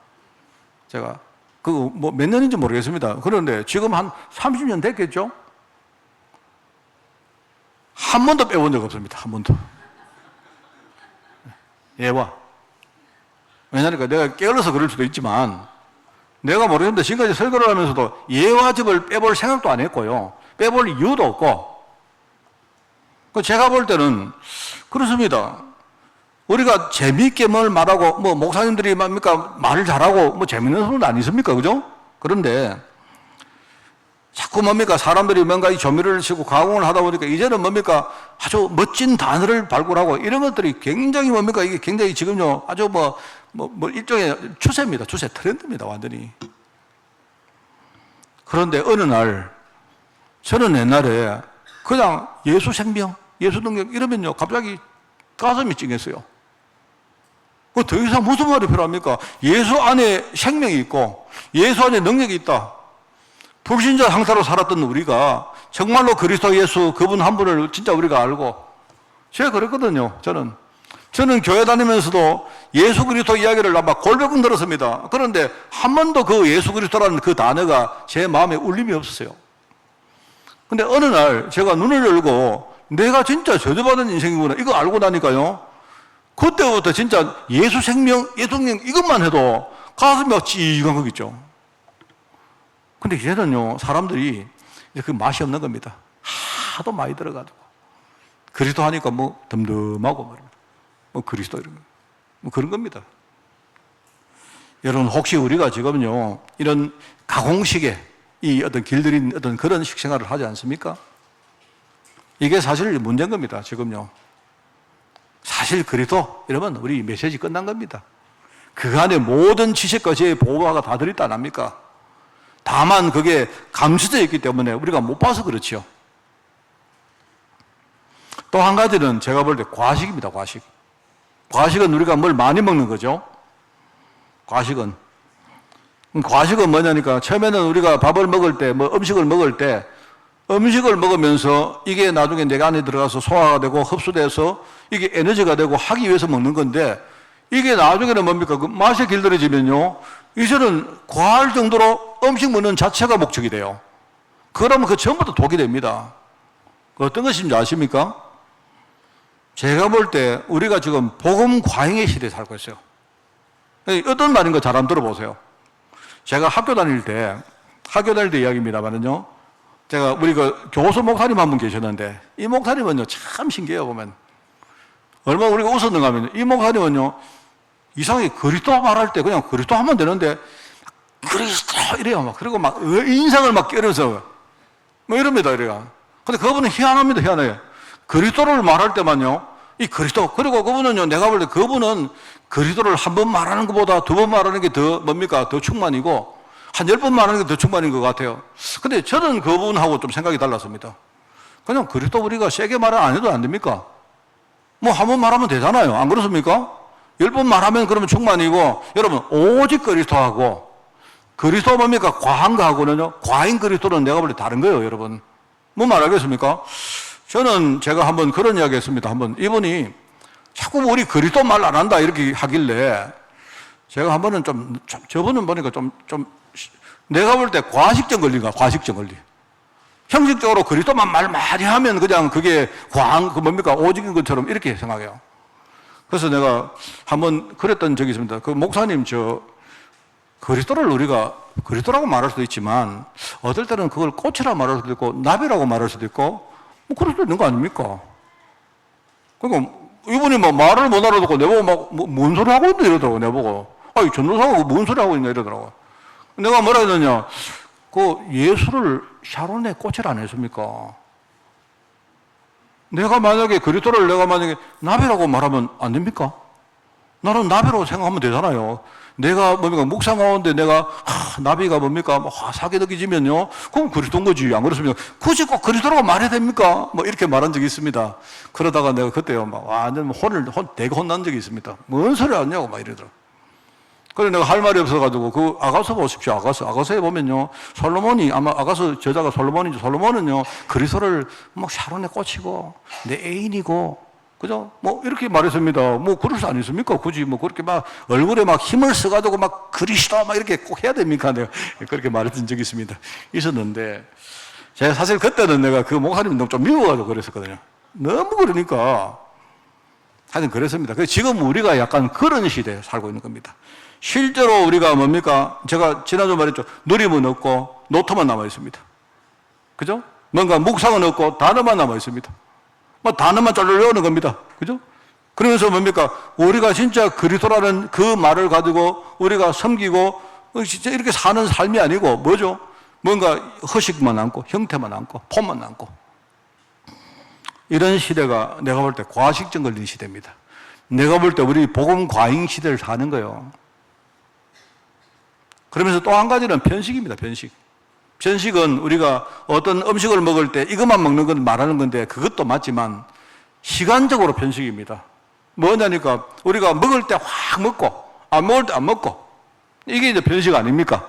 S1: 제가 그 뭐 몇 년인지 모르겠습니다. 그런데 지금 한 30년 됐겠죠? 한 번도 빼본 적 없습니다. 한 번도. 예와. 왜냐니까 내가 게을러서 그럴 수도 있지만 내가 모르겠는데 지금까지 설교를 하면서도 예와집을 빼볼 생각도 안 했고요. 빼볼 이유도 없고. 제가 볼 때는 그렇습니다. 우리가 재미있게 뭘 말하고 뭐 목사님들이 뭡니까 말을 잘하고 뭐 재밌는 소리는 아니십니까? 그죠? 그런데 자꾸 뭡니까 사람들이 뭔가 이 조미료를 치고 가공을 하다 보니까 이제는 뭡니까 아주 멋진 단어를 발굴하고 이런 것들이 굉장히 뭡니까 이게 굉장히 지금요 아주 뭐 일종의 추세입니다. 추세 트렌드입니다. 완전히. 그런데 어느 날 저는 옛날에 그냥 예수 생명, 예수 능력 이러면요 갑자기 가슴이 찡했어요. 더 이상 무슨 말이 필요합니까? 예수 안에 생명이 있고 예수 안에 능력이 있다. 불신자 상태로 살았던 우리가 정말로 그리스도 예수 그분 한 분을 진짜 우리가 알고 제가 그랬거든요. 저는 교회 다니면서도 예수 그리스도 이야기를 막 골백은 들었습니다. 그런데 한 번도 그 예수 그리스도라는 그 단어가 제 마음에 울림이 없었어요. 근데 어느 날 제가 눈을 열고 내가 진짜 저주받은 인생이구나 이거 알고 나니까요. 그때부터 진짜 예수 생명, 예수 능력 이것만 해도 가슴이 막 찌익한 거겠죠. 근데 이제는요, 사람들이 그 맛이 없는 겁니다. 하도 많이 들어가지고. 그리스도 하니까 뭐 덤덤하고 말입니다. 뭐 그리스도 이런 거. 뭐 그런 겁니다. 여러분, 혹시 우리가 지금요, 이런 가공식의 이 어떤 길들인 어떤 그런 식생활을 하지 않습니까? 이게 사실 문제인 겁니다, 지금요. 사실 그리스도 이러면 우리 메시지 끝난 겁니다. 그 안에 모든 지식과 지혜의 보화가 다 들어있다 안 합니까? 다만 그게 감춰져 있기 때문에 우리가 못 봐서 그렇지요. 또 한 가지는 제가 볼 때 과식입니다, 과식. 과식은 우리가 뭘 많이 먹는 거죠. 과식은 뭐냐니까 처음에는 우리가 밥을 먹을 때, 뭐 음식을 먹으면서 이게 나중에 내 안에 들어가서 소화가 되고 흡수돼서 이게 에너지가 되고 하기 위해서 먹는 건데 이게 나중에는 뭡니까? 그 맛에 길들여지면요. 이제는 과할 정도로 음식 먹는 자체가 목적이 돼요. 그러면 그 전부 다 독이 됩니다. 어떤 것인지 아십니까? 제가 볼 때 우리가 지금 복음 과잉의 시대에 살고 있어요. 어떤 말인 거 잘 한번 들어보세요. 제가 학교 다닐 때 이야기입니다만은요. 제가 우리 그 교수 목사님 한 분 계셨는데 이 목사님은요 참 신기해요 보면 얼마나 우리가 웃었는가 하면 이 목사님은요 이상하게 그리스도 말할 때 그냥 그리스도 하면 되는데 그리스도 이래요 막 그리고 막 인상을 막 깨려서 뭐 이럽니다 이래가. 근데 그분은 희한합니다 희한해요. 그리스도를 말할 때만요 이 그리스도 그리고 그분은요 내가 볼 때 그분은 그리스도를 한 번 말하는 것보다 두 번 말하는 게 더 뭡니까 더 충만이고 한 10번 말하는 게 더 충만인 것 같아요. 근데 저는 그분하고 좀 생각이 달랐습니다. 그냥 그리스도 우리가 세게 말 안 해도 안 됩니까? 뭐 한 번 말하면 되잖아요. 안 그렇습니까? 10번 말하면 그러면 충만이고 여러분 오직 그리스도하고 그리스도 뭡니까? 과한 거하고는요 과잉 그리스도는 내가 볼 때 다른 거예요 여러분. 뭐 말하겠습니까? 저는 제가 한번 그런 이야기 했습니다. 한번 이분이 자꾸 우리 그리스도 말 안 한다 이렇게 하길래 제가 한 번은 저분은 보니까 내가 볼 때 과식증 걸린가, 과식증 걸리. 형식적으로 그리스도만 말 많이 하면 그냥 그게 뭡니까, 오직인 것처럼 이렇게 생각해요. 그래서 내가 한번 그랬던 적이 있습니다. 그 목사님, 그리스도를 우리가 그리스도라고 말할 수도 있지만, 어떨 때는 그걸 꽃이라고 말할 수도 있고, 나비라고 말할 수도 있고, 뭐 그럴 수도 있는 거 아닙니까? 그러니까 이분이 막 말을 못 알아듣고 내보고 뭔 소리 하고 있는데 이러더라고, 내보고. 아니, 전도사가 뭔 소리 하고 있냐 이러더라고. 내가 뭐라 했느냐. 그 예수를 샤론의 꽃이라 안 했습니까? 내가 만약에 그리스도를 내가 만약에 나비라고 말하면 안 됩니까? 나는 나비라고 생각하면 되잖아요. 내가 뭡니까 묵상 가운데 내가 나비가 뭡니까 사기 느껴지면요 그럼 그리스도인 거지 안 그렇습니까? 굳이 꼭 그리스도라고 말해야 됩니까? 뭐 이렇게 말한 적이 있습니다. 그러다가 내가 그때요 막 완전 되게 혼난 적이 있습니다. 뭔 소리 하냐고 막 이러더라고. 그래서 내가 할 말이 없어가지고 그 아가서 보십시오. 아가서에 보면요 솔로몬이 아마 아가서 저자가 솔로몬인지 솔로몬은요 그리스도를 막 샤론의 꽃이고 내 애인이고 그죠? 뭐 이렇게 말했습니다. 뭐 그럴 수 아니습니까? 굳이 뭐 그렇게 막 얼굴에 막 힘을 써가지고 막 그리스도 막 이렇게 꼭 해야 됩니까? 내가 그렇게 말했던 적이 있었는데 제가 사실 그때는 내가 그 목사님 너무 좀 미워가지고 그랬었거든요. 너무 그러니까 하여튼 그랬습니다. 그래서 지금 우리가 약간 그런 시대에 살고 있는 겁니다. 실제로 우리가 뭡니까? 제가 지난주 말했죠. 누림은 없고 노트만 남아 있습니다. 그죠? 뭔가 묵상은 없고 단어만 남아 있습니다. 뭐 단어만 잘 외우는 겁니다. 그죠? 그러면서 뭡니까? 우리가 진짜 그리스도라는 그 말을 가지고 우리가 섬기고 진짜 이렇게 사는 삶이 아니고 뭐죠? 뭔가 허식만 남고 형태만 남고 폼만 남고 이런 시대가 내가 볼 때 과식증 걸린 시대입니다. 내가 볼 때 우리 복음 과잉 시대를 사는 거예요. 그러면서 또 한 가지는 편식입니다. 편식. 편식은 우리가 어떤 음식을 먹을 때 이것만 먹는 건 말하는 건데 그것도 맞지만 시간적으로 편식입니다. 뭐냐니까 우리가 먹을 때 확 먹고 안 먹을 때 안 먹고 이게 이제 편식 아닙니까?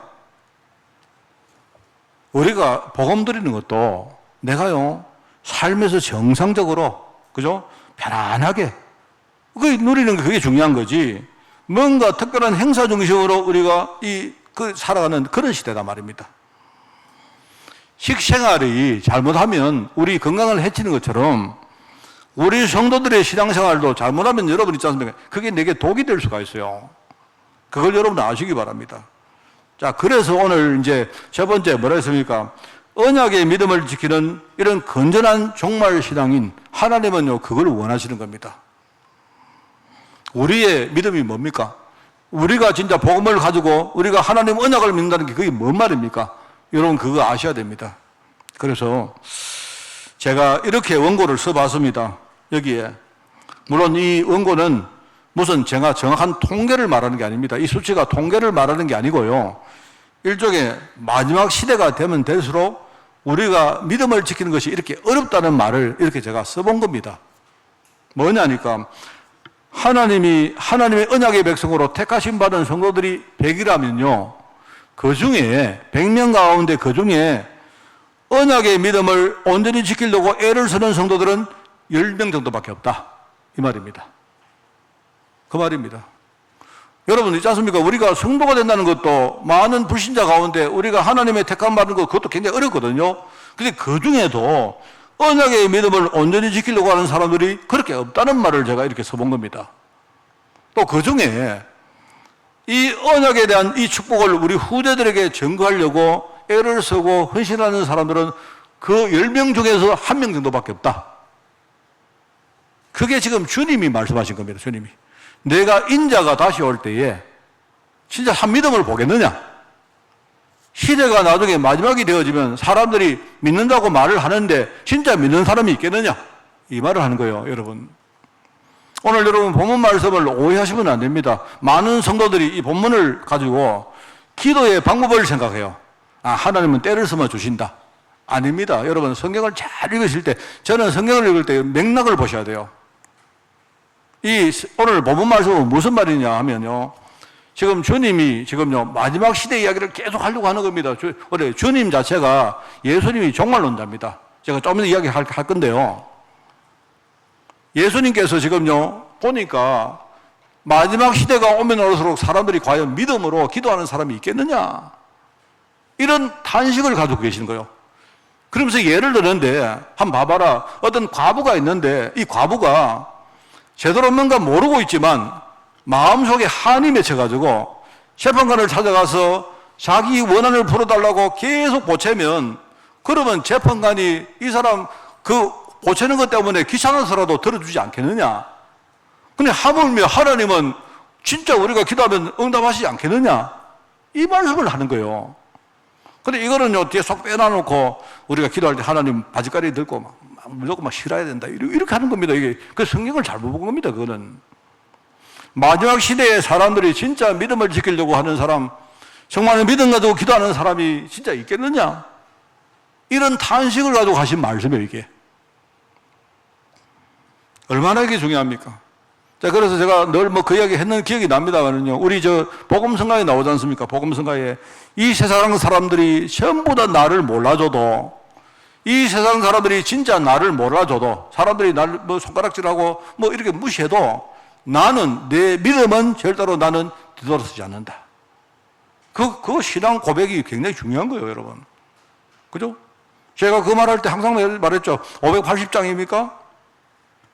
S1: 우리가 복음 드리는 것도 내가요 삶에서 정상적으로 그죠? 편안하게 그 누리는 게 그게 중요한 거지. 뭔가 특별한 행사 중심으로 우리가 살아가는 그런 시대다 말입니다. 식생활이 잘못하면 우리 건강을 해치는 것처럼 우리 성도들의 신앙생활도 잘못하면 여러분 있지 않습니까? 그게 내게 독이 될 수가 있어요. 그걸 여러분 아시기 바랍니다. 자, 그래서 오늘 이제 첫 번째 뭐라 했습니까? 언약의 믿음을 지키는 이런 건전한 종말 신앙인 하나님은요, 그걸 원하시는 겁니다. 우리의 믿음이 뭡니까? 우리가 진짜 복음을 가지고 우리가 하나님 언약을 믿는다는 게 그게 뭔 말입니까? 여러분 그거 아셔야 됩니다. 그래서 제가 이렇게 원고를 써봤습니다. 여기에 물론 이 원고는 무슨 제가 정확한 통계를 말하는 게 아닙니다. 이 수치가 통계를 말하는 게 아니고요. 일종의 마지막 시대가 되면 될수록 우리가 믿음을 지키는 것이 이렇게 어렵다는 말을 이렇게 제가 써본 겁니다. 뭐냐니까 하나님의 언약의 백성으로 택하심 받은 성도들이 100이라면요. 그 중에 100명 가운데 그 중에 언약의 믿음을 온전히 지키려고 애를 쓰는 성도들은 10명 정도밖에 없다. 이 말입니다. 그 말입니다. 여러분 있지 않습니까? 우리가 성도가 된다는 것도 많은 불신자 가운데 우리가 하나님의 택함 받는 것 그것도 굉장히 어렵거든요. 근데 그 중에도 언약의 믿음을 온전히 지키려고 하는 사람들이 그렇게 없다는 말을 제가 이렇게 써본 겁니다. 또 그 중에 이 언약에 대한 이 축복을 우리 후대들에게 증거하려고 애를 쓰고 헌신하는 사람들은 그 10명 중에서 1명 정도밖에 없다. 그게 지금 주님이 말씀하신 겁니다. 주님이. 내가 인자가 다시 올 때에 진짜 한 믿음을 보겠느냐? 시대가 나중에 마지막이 되어지면 사람들이 믿는다고 말을 하는데 진짜 믿는 사람이 있겠느냐? 이 말을 하는 거예요, 여러분. 오늘 여러분 본문 말씀을 오해하시면 안 됩니다. 많은 성도들이 이 본문을 가지고 기도의 방법을 생각해요. 아, 하나님은 때를 숨어 주신다. 아닙니다. 여러분 성경을 잘 읽으실 때 저는 성경을 읽을 때 맥락을 보셔야 돼요. 오늘 본문 말씀은 무슨 말이냐 하면요. 지금 주님이 지금요 마지막 시대 이야기를 계속 하려고 하는 겁니다. 주님 자체가 예수님이 종말론자입니다. 제가 좀 이따 이야기할 건데요. 예수님께서 지금요 보니까 마지막 시대가 오면 올수록 사람들이 과연 믿음으로 기도하는 사람이 있겠느냐 이런 탄식을 가지고 계시는 거예요. 그러면서 예를 들었는데 한번 봐봐라. 어떤 과부가 있는데 이 과부가 제대로 뭔가 모르고 있지만 마음속에 한이 맺혀가지고 재판관을 찾아가서 자기 원한을 풀어달라고 계속 보채면 그러면 재판관이 이 사람 그 보채는 것 때문에 귀찮아서라도 들어주지 않겠느냐. 근데 하물며 하나님은 진짜 우리가 기도하면 응답하시지 않겠느냐. 이 말씀을 하는 거예요. 근데 이거는요 뒤에 속 빼놔놓고 우리가 기도할 때 하나님 바지가리 들고 무조건 싫어야 된다 이렇게 하는 겁니다. 이게 그 성경을 잘못 본 겁니다. 그거는 마지막 시대에 사람들이 진짜 믿음을 지키려고 하는 사람, 정말 믿음 가지고 기도하는 사람이 진짜 있겠느냐 이런 탄식을 가지고 하신 말씀이에요. 이게 얼마나 이게 중요합니까? 자, 그래서 제가 늘 그 이야기 했는 기억이 납니다만은요. 우리 복음성가에 나오지 않습니까? 복음성가에 이 세상 사람들이 전부 다 나를 몰라줘도 이 세상 사람들이 진짜 나를 몰라줘도, 사람들이 나를 뭐 손가락질하고 뭐 이렇게 무시해도 나는, 내 믿음은 절대로 나는 뒤돌아서지 않는다. 그 신앙 고백이 굉장히 중요한 거예요, 여러분. 그죠? 제가 그 말할 때 항상 말했죠. 580장입니까?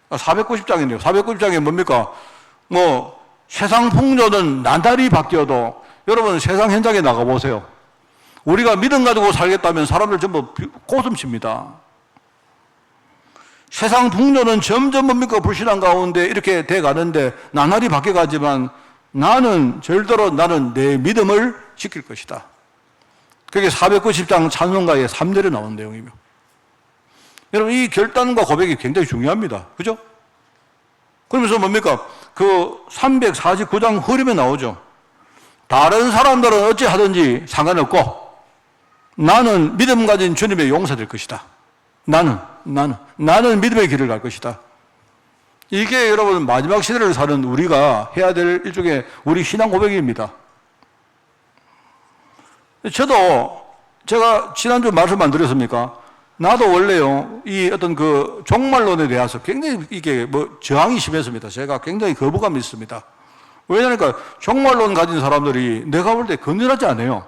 S1: 490장이네요. 490장이 뭡니까? 뭐, 세상 풍조는 나날이 바뀌어도 여러분 세상 현장에 나가보세요. 우리가 믿음 가지고 살겠다면 사람들 전부 고슴칩니다. 세상 풍조는 점점 뭡니까? 불신앙 가운데 이렇게 돼 가는데 나날이 바뀌어가지만 나는 절대로 나는 내 믿음을 지킬 것이다. 그게 490장 찬송가의 3절에 나온 내용이며. 여러분, 이 결단과 고백이 굉장히 중요합니다. 그죠? 그러면서 뭡니까? 그 349장 흐름에 나오죠. 다른 사람들은 어찌 하든지 상관없고 나는 믿음 가진 주님의 용사 될 것이다. 나는 믿음의 길을 갈 것이다. 이게 여러분 마지막 시대를 사는 우리가 해야 될 일종의 우리 신앙 고백입니다. 저도 제가 지난주 말씀 안 드렸습니까? 나도 원래요, 이 어떤 그 종말론에 대해서 굉장히 이게 뭐 저항이 심했습니다. 제가 굉장히 거부감이 있습니다. 왜냐니까 종말론 가진 사람들이 내가 볼 때 건전하지 않아요.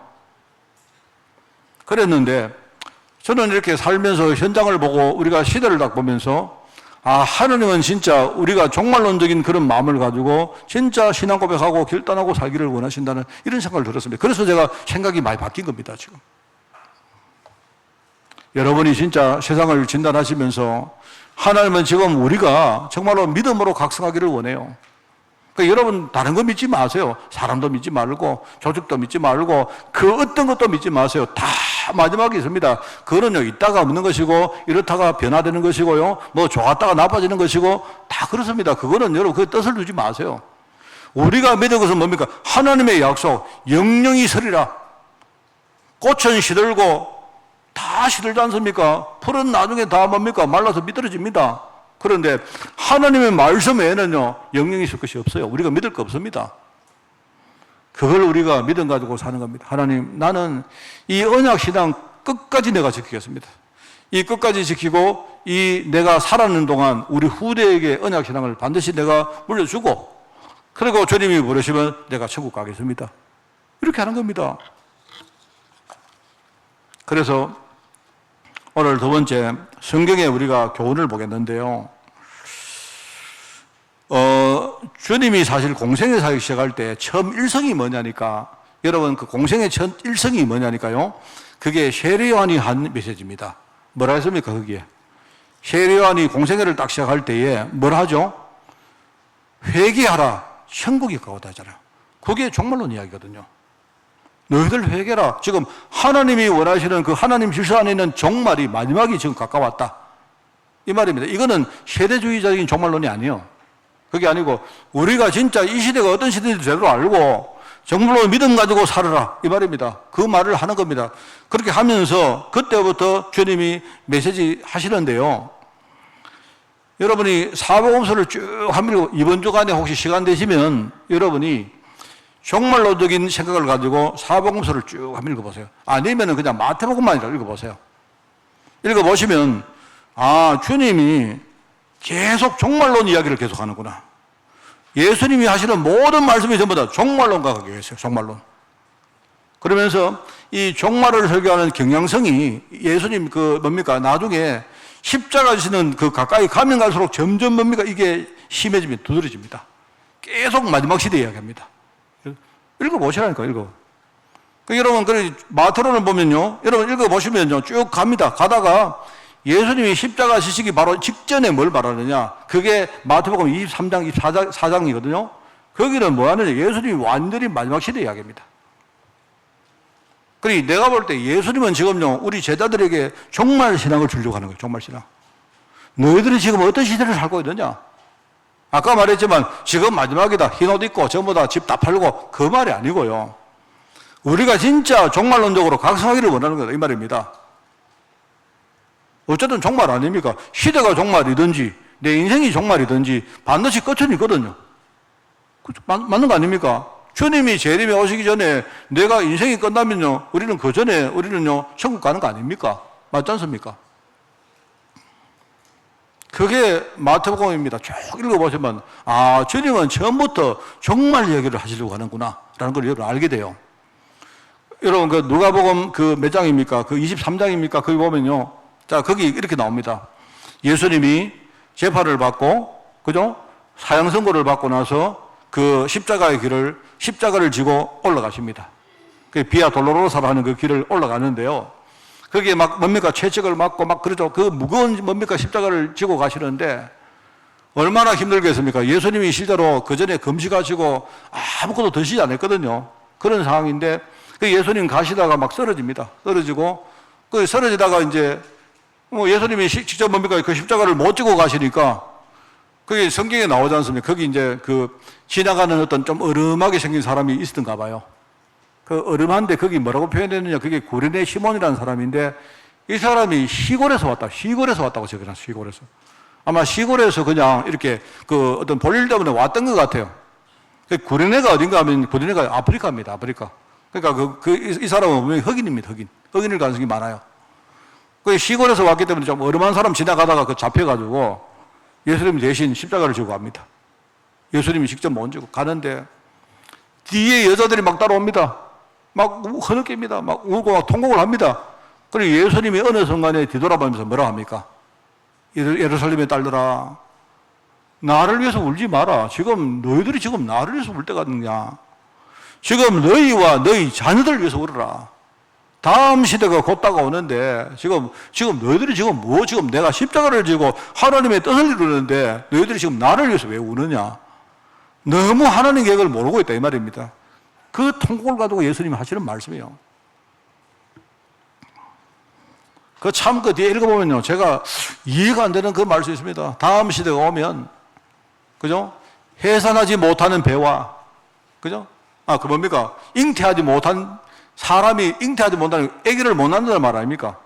S1: 그랬는데 저는 이렇게 살면서 현장을 보고 우리가 시대를 딱 보면서 하나님은 진짜 우리가 종말론적인 그런 마음을 가지고 진짜 신앙 고백하고 결단하고 살기를 원하신다는 이런 생각을 들었습니다. 그래서 제가 생각이 많이 바뀐 겁니다, 지금. 여러분이 진짜 세상을 진단하시면서 하나님은 지금 우리가 정말로 믿음으로 각성하기를 원해요. 그러니까 여러분 다른 거 믿지 마세요. 사람도 믿지 말고 조직도 믿지 말고 그 어떤 것도 믿지 마세요. 다 마지막에 있습니다. 그거는요, 있다가 없는 것이고 이렇다가 변화되는 것이고요, 뭐 좋았다가 나빠지는 것이고 다 그렇습니다. 그거는 여러분 그 뜻을 두지 마세요. 우리가 믿는 것은 뭡니까? 하나님의 약속, 영영이 서리라. 꽃은 시들고 다 시들지 않습니까? 풀은 나중에 다 뭡니까? 말라서 미끄러집니다. 그런데 하나님의 말씀 외에는요, 영영이 있을 것이 없어요. 우리가 믿을 거 없습니다. 그걸 우리가 믿음 가지고 사는 겁니다. 하나님, 나는 이 언약 신앙 끝까지 내가 지키겠습니다. 이 끝까지 지키고 이 내가 살아있는 동안 우리 후대에게 언약 신앙을 반드시 내가 물려주고, 그리고 주님이 부르시면 내가 천국 가겠습니다. 이렇게 하는 겁니다. 그래서 오늘 두 번째 성경에 우리가 교훈을 보겠는데요. 주님이 사실 공생의 사역 시작할 때 처음 일성이 뭐냐니까, 여러분 그 공생의 첫 일성이 뭐냐니까요. 그게 세례 요한이 한 메시지입니다. 뭐라 했습니까, 거기에? 세례 요한이 공생애를 딱 시작할 때에 뭘 하죠? 회개하라, 천국이 가까웠다 하잖아요. 그게 종말론 이야기거든요. 너희들 회개라. 지금 하나님이 원하시는 그 하나님 질서 안에 있는 종말이, 마지막이 지금 가까웠다, 이 말입니다. 이거는 세대주의적인 종말론이 아니에요. 그게 아니고 우리가 진짜 이 시대가 어떤 시대인지 제대로 알고 정말로 믿음 가지고 살아라, 이 말입니다. 그 말을 하는 겁니다. 그렇게 하면서 그때부터 주님이 메시지 하시는데요. 여러분이 사복음서를 쭉 하밀고 이번 주간에 혹시 시간 되시면 여러분이 종말론적인 생각을 가지고 사복음서를 쭉 한번 읽어보세요. 아니면 그냥 마태복음만 읽어보세요. 읽어보시면 주님이 계속 종말론 이야기를 계속 하는구나. 예수님이 하시는 모든 말씀이 전부 다 종말론과 관계있어요. 종말론. 그러면서 이 종말을 설교하는 경향성이 예수님 나중에 십자가 지시는 그 가까이 가면 갈수록 점점 이게 심해집니다. 두드러집니다. 계속 마지막 시대 이야기합니다. 읽어보시라니까, 여러분, 마태로는 보면요, 여러분 읽어보시면요, 쭉 갑니다. 가다가 예수님이 십자가 지시기 바로 직전에 뭘 말하느냐, 그게 마태복음 23장, 24장이거든요. 거기는 뭐 하느냐, 예수님이 완전히 마지막 시대 이야기입니다. 그러니 내가 볼 때 예수님은 지금요, 우리 제자들에게 종말 신앙을 주려고 하는 거예요, 종말 신앙. 너희들이 지금 어떤 시대를 살고 있느냐? 아까 말했지만 지금 마지막이다, 흰 옷 입고 전부 다 집 다 팔고, 그 말이 아니고요. 우리가 진짜 종말론적으로 각성하기를 원하는 거다, 이 말입니다. 어쨌든 종말 아닙니까? 시대가 종말이든지 내 인생이 종말이든지 반드시 끝은 있거든요. 맞는 거 아닙니까? 주님이 재림에 오시기 전에 내가 인생이 끝나면요, 우리는 그 전에 우리는요 천국 가는 거 아닙니까? 맞지 않습니까? 그게 마태복음입니다. 쭉 읽어보시면 주님은 처음부터 정말 얘기를 하시려고 하는구나 라는 걸 여러분 알게 돼요. 여러분 그 누가복음 그 몇 장입니까? 그 23장입니까? 거기 보면요, 자 거기 이렇게 나옵니다. 예수님이 재판을 받고, 그죠? 사형 선고를 받고 나서 그 십자가를 지고 올라가십니다. 그 비아 돌로로사라는 그 길을 올라가는데요. 거기에 막 뭡니까? 채찍을 맞고 막 그러죠. 그 무거운 뭡니까? 십자가를 지고 가시는데 얼마나 힘들겠습니까? 예수님이 실제로 그 전에 금식하시고 아무것도 드시지 않았거든요. 그런 상황인데 그 예수님 가시다가 막 쓰러집니다. 쓰러지고 그 쓰러지다가 이제 예수님이 직접 뭡니까? 그 십자가를 못 지고 가시니까 그게 성경에 나오지 않습니까? 거기 이제 그 지나가는 어떤 좀 어름하게 생긴 사람이 있었던가 봐요. 그 어름한데 거기 뭐라고 표현했느냐? 그게 구레네 시몬이라는 사람인데 이 사람이 시골에서 왔다고 적어놨어요. 시골에서. 아마 시골에서 그냥 이렇게 그 어떤 볼일 때문에 왔던 것 같아요. 그 구레네가 어딘가 하면 구레네가 아프리카입니다. 아프리카. 그러니까 이 사람은 분명히 흑인입니다. 흑인일 가능성이 많아요. 그 시골에서 왔기 때문에 좀 어름한 사람 지나가다가 그 잡혀가지고 예수님 대신 십자가를 지고 갑니다. 예수님이 직접 못 지고 가는데 뒤에 여자들이 막 따라옵니다. 막 흐느낍니다. 막 울고 막 통곡을 합니다. 그리고 예수님이 어느 순간에 뒤돌아보면서 뭐라 합니까? 예루살렘의 딸들아, 나를 위해서 울지 마라. 지금 너희들이 지금 나를 위해서 울 때가 있느냐? 지금 너희와 너희 자녀들 위해서 울어라. 다음 시대가 곧 다가오는데 지금 너희들이 지금 내가 십자가를 지고 하나님의 뜻을 이루는데 너희들이 지금 나를 위해서 왜 우느냐? 너무 하나님 계획을 모르고 있다 이 말입니다. 그 통곡을 가지고 예수님이 하시는 말씀이에요. 그 참 그 뒤에 읽어보면요, 제가 이해가 안 되는 그 말씀이 있습니다. 다음 시대가 오면, 그죠? 해산하지 못하는 배와, 그죠? 그 뭡니까? 사람이 잉태하지 못하는, 아기를 못 낳는다는 말 아닙니까?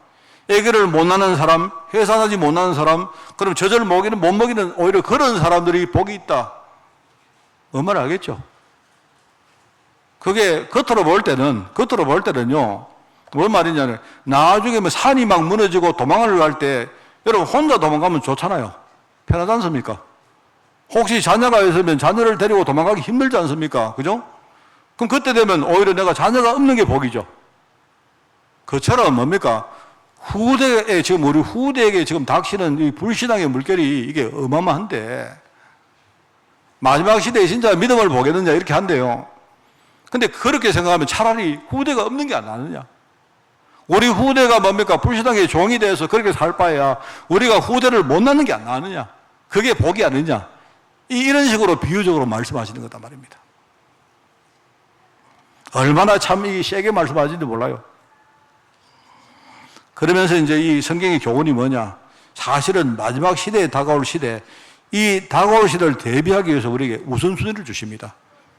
S1: 아기를 못 낳는 사람, 해산하지 못하는 사람, 그럼 젖을 못 먹이는 오히려 그런 사람들이 복이 있다. 얼마나 알겠죠? 그게 겉으로 볼 때는요, 뭔 말이냐면, 나중에 뭐 산이 막 무너지고 도망을 갈 때, 여러분 혼자 도망가면 좋잖아요. 편하지 않습니까? 혹시 자녀가 있으면 자녀를 데리고 도망가기 힘들지 않습니까? 그죠? 그럼 그때 되면 오히려 내가 자녀가 없는 게 복이죠. 그처럼 뭡니까? 우리 후대에게 지금 닥치는 이 불신앙의 물결이 이게 어마어마한데, 마지막 시대에 진짜 믿음을 보겠느냐, 이렇게 한대요. 근데 그렇게 생각하면 차라리 후대가 없는 게 안 나느냐? 우리 후대가 뭡니까? 불신앙의 종이 돼서 그렇게 살 바에야 우리가 후대를 못 낳는 게 안 나느냐? 그게 복이 아니냐? 이런 식으로 비유적으로 말씀하시는 거단 말입니다. 얼마나 참 세게 말씀하시는지 몰라요. 그러면서 이제 이 성경의 교훈이 뭐냐? 사실은 마지막 시대에 다가올 시대, 이 다가올 시대를 대비하기 위해서 우리에게 우선순위를 주십니다.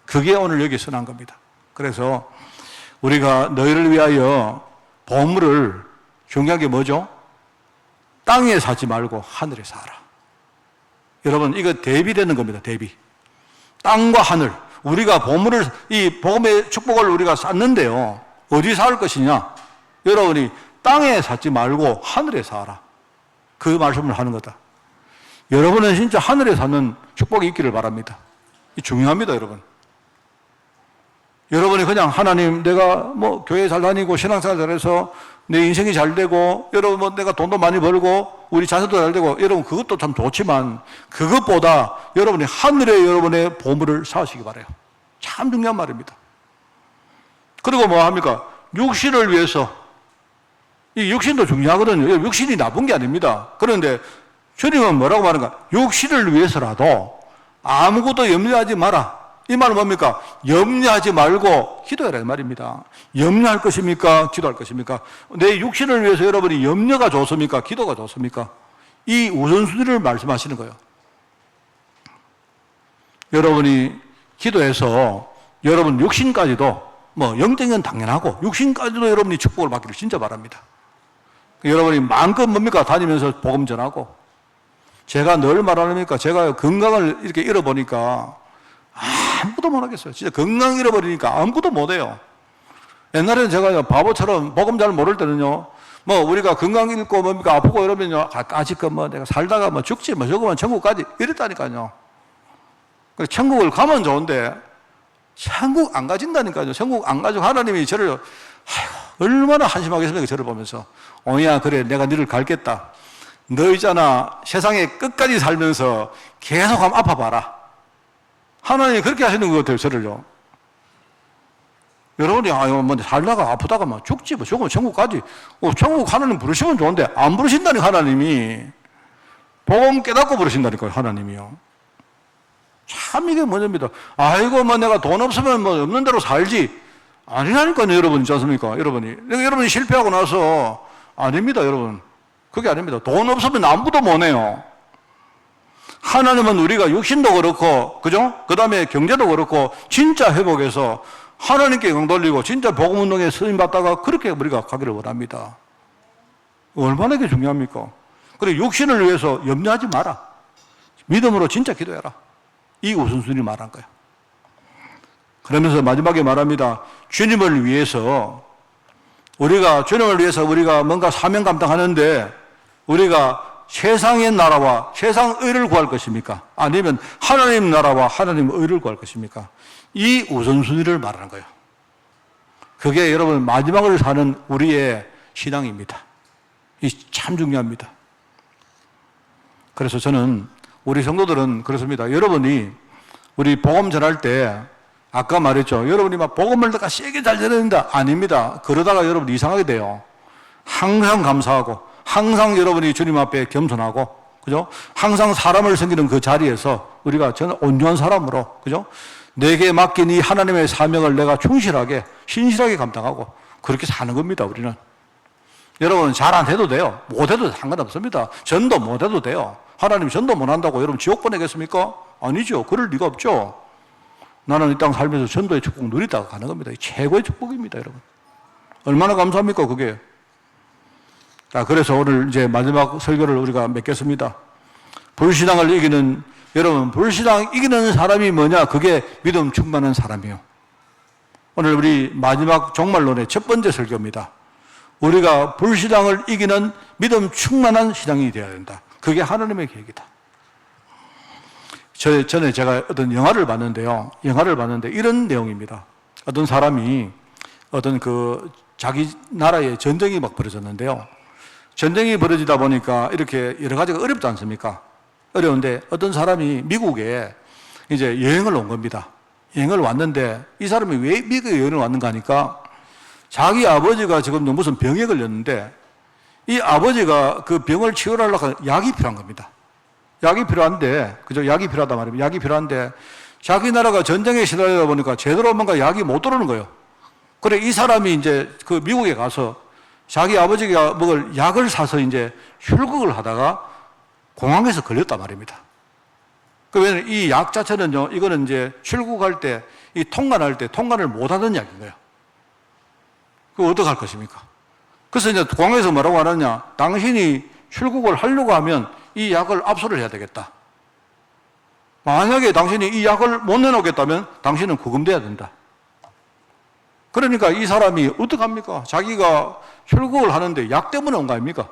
S1: 그게 오늘 여기 선한 겁니다. 그래서 우리가 너희를 위하여 보물을, 중요한 게 뭐죠? 땅에 사지 말고 하늘에 사라. 여러분, 이거 대비되는 겁니다. 대비. 땅과 하늘. 우리가 보물을, 이 복음의 축복을 우리가 쌓는데요, 어디 살 것이냐? 여러분이 땅에 사지 말고 하늘에 사라. 그 말씀을 하는 거다. 여러분은 진짜 하늘에 사는 축복이 있기를 바랍니다. 이 중요합니다, 여러분. 여러분이 그냥 하나님, 내가 뭐 교회 잘 다니고 신앙생활 잘해서 내 인생이 잘 되고, 여러분 뭐 내가 돈도 많이 벌고 우리 자녀도 잘 되고, 여러분 그것도 참 좋지만 그것보다 여러분이 하늘에 여러분의 보물을 쌓으시기 바라요. 참 중요한 말입니다. 그리고 뭐 합니까? 육신을 위해서, 이 육신도 중요하거든요. 육신이 나쁜 게 아닙니다. 그런데 주님은 뭐라고 말하는가? 육신을 위해서라도 아무것도 염려하지 마라. 이 말은 뭡니까? 염려하지 말고 기도해라 이 말입니다. 염려할 것입니까? 기도할 것입니까? 내 육신을 위해서 여러분이 염려가 좋습니까? 기도가 좋습니까? 이 우선순위를 말씀하시는 거예요. 여러분이 기도해서 여러분 육신까지도, 뭐 영적인 당연하고 육신까지도 여러분이 축복을 받기를 진짜 바랍니다. 여러분이 마음껏 뭡니까? 다니면서 복음 전하고. 제가 늘 말하니까 제가 건강을 이렇게 잃어보니까 아무것도 못하겠어요. 진짜 건강 잃어버리니까 아무것도 못해요. 옛날에는 제가 바보처럼 복음 잘 모를 때는요, 뭐 우리가 건강 잃고 뭡니까 아프고 이러면요 아직 뭐 내가 살다가 뭐 죽지 뭐 저거만 천국까지 이랬다니까요. 그래서 천국을 가면 좋은데 천국 안 가진다니까요. 천국 안 가지고 하나님이 저를 아이고, 얼마나 한심하겠습니까? 저를 보면서 야 그래 내가 너를 갈겠다. 너 있잖아 세상에 끝까지 살면서 계속 한번 아파봐라. 하나님이 그렇게 하시는 것 같아요. 저를요. 여러분이 뭐 살다가 아프다가 막 죽지 뭐 죽으면 천국 가지. 천국 하나님 부르시면 좋은데 안 부르신다니까 하나님이. 복음 깨닫고 부르신다니까요 하나님이요. 참 이게 문제입니다. 아이고 뭐 내가 돈 없으면 뭐 없는 대로 살지. 아니라니까요 여러분 있지 않습니까? 여러분이 실패하고 나서 아닙니다 여러분. 그게 아닙니다. 돈 없으면 아무도 못 해요. 하나님은 우리가 육신도 그렇고 그죠? 그 다음에 경제도 그렇고 진짜 회복해서 하나님께 영광 돌리고 진짜 복음운동에 쓰임받다가 그렇게 우리가 가기를 원합니다. 얼마나 이게 중요합니까? 그리고 육신을 위해서 염려하지 마라. 믿음으로 진짜 기도해라. 이 우선순위 말한 거예요. 그러면서 마지막에 말합니다. 주님을 위해서 우리가 뭔가 사명 감당하는데 우리가 세상의 나라와 세상 의를 구할 것입니까? 아니면 하나님 나라와 하나님 의를 구할 것입니까? 이 우선순위를 말하는 거예요. 그게 여러분 마지막을 사는 우리의 신앙입니다. 이 참 중요합니다. 그래서 저는 우리 성도들은 그렇습니다. 여러분이 우리 복음 전할 때 아까 말했죠. 여러분이 막 복음을 내가 세게 잘 전해야 된다. 아닙니다. 그러다가 여러분 이상하게 돼요. 항상 감사하고 항상 여러분이 주님 앞에 겸손하고 그죠? 항상 사람을 섬기는 그 자리에서 우리가 저는 온유한 사람으로 그죠? 내게 맡긴 이 하나님의 사명을 내가 충실하게 신실하게 감당하고 그렇게 사는 겁니다. 우리는. 여러분 잘 안 해도 돼요. 못 해도 상관없습니다. 전도 못 해도 돼요. 하나님 전도 못 한다고 여러분 지옥 보내겠습니까? 아니죠. 그럴 리가 없죠. 나는 이 땅 살면서 전도의 축복 누리다가 가는 겁니다. 최고의 축복입니다, 여러분. 얼마나 감사합니까, 그게? 자, 그래서 오늘 이제 마지막 설교를 우리가 맺겠습니다. 불신앙을 이기는, 여러분, 불신앙 이기는 사람이 뭐냐? 그게 믿음 충만한 사람이에요. 오늘 우리 마지막 종말론의 첫 번째 설교입니다. 우리가 불신앙을 이기는 믿음 충만한 신앙이 되어야 된다. 그게 하나님의 계획이다. 전에 제가 어떤 영화를 봤는데요. 영화를 봤는데 이런 내용입니다. 어떤 사람이 어떤 자기 나라에 전쟁이 막 벌어졌는데요. 전쟁이 벌어지다 보니까 이렇게 여러 가지가 어렵지 않습니까? 어려운데 어떤 사람이 미국에 이제 여행을 온 겁니다. 여행을 왔는데 이 사람이 왜 미국에 여행을 왔는가 하니까 자기 아버지가 지금 무슨 병에 걸렸는데 이 아버지가 그 병을 치료하려고 약이 필요한 겁니다. 약이 필요한데, 그죠? 약이 필요하단 말입니다. 약이 필요한데, 자기 나라가 전쟁에 시달리다 보니까 제대로 뭔가 약이 못 들어오는 거예요. 그래, 이 사람이 이제 그 미국에 가서 자기 아버지가 먹을 약을 사서 이제 출국을 하다가 공항에서 걸렸단 말입니다. 왜냐면 이 약 자체는요, 이거는 이제 출국할 때, 이 통관할 때 통관을 못 하는 약인 거예요. 그거 어떡할 것입니까? 그래서 이제 공항에서 뭐라고 하느냐, 당신이 출국을 하려고 하면 이 약을 압수를 해야 되겠다. 만약에 당신이 이 약을 못 내놓겠다면 당신은 구금돼야 된다. 그러니까 이 사람이 어떡합니까? 자기가 출국을 하는데 약 때문에 온 거 아닙니까?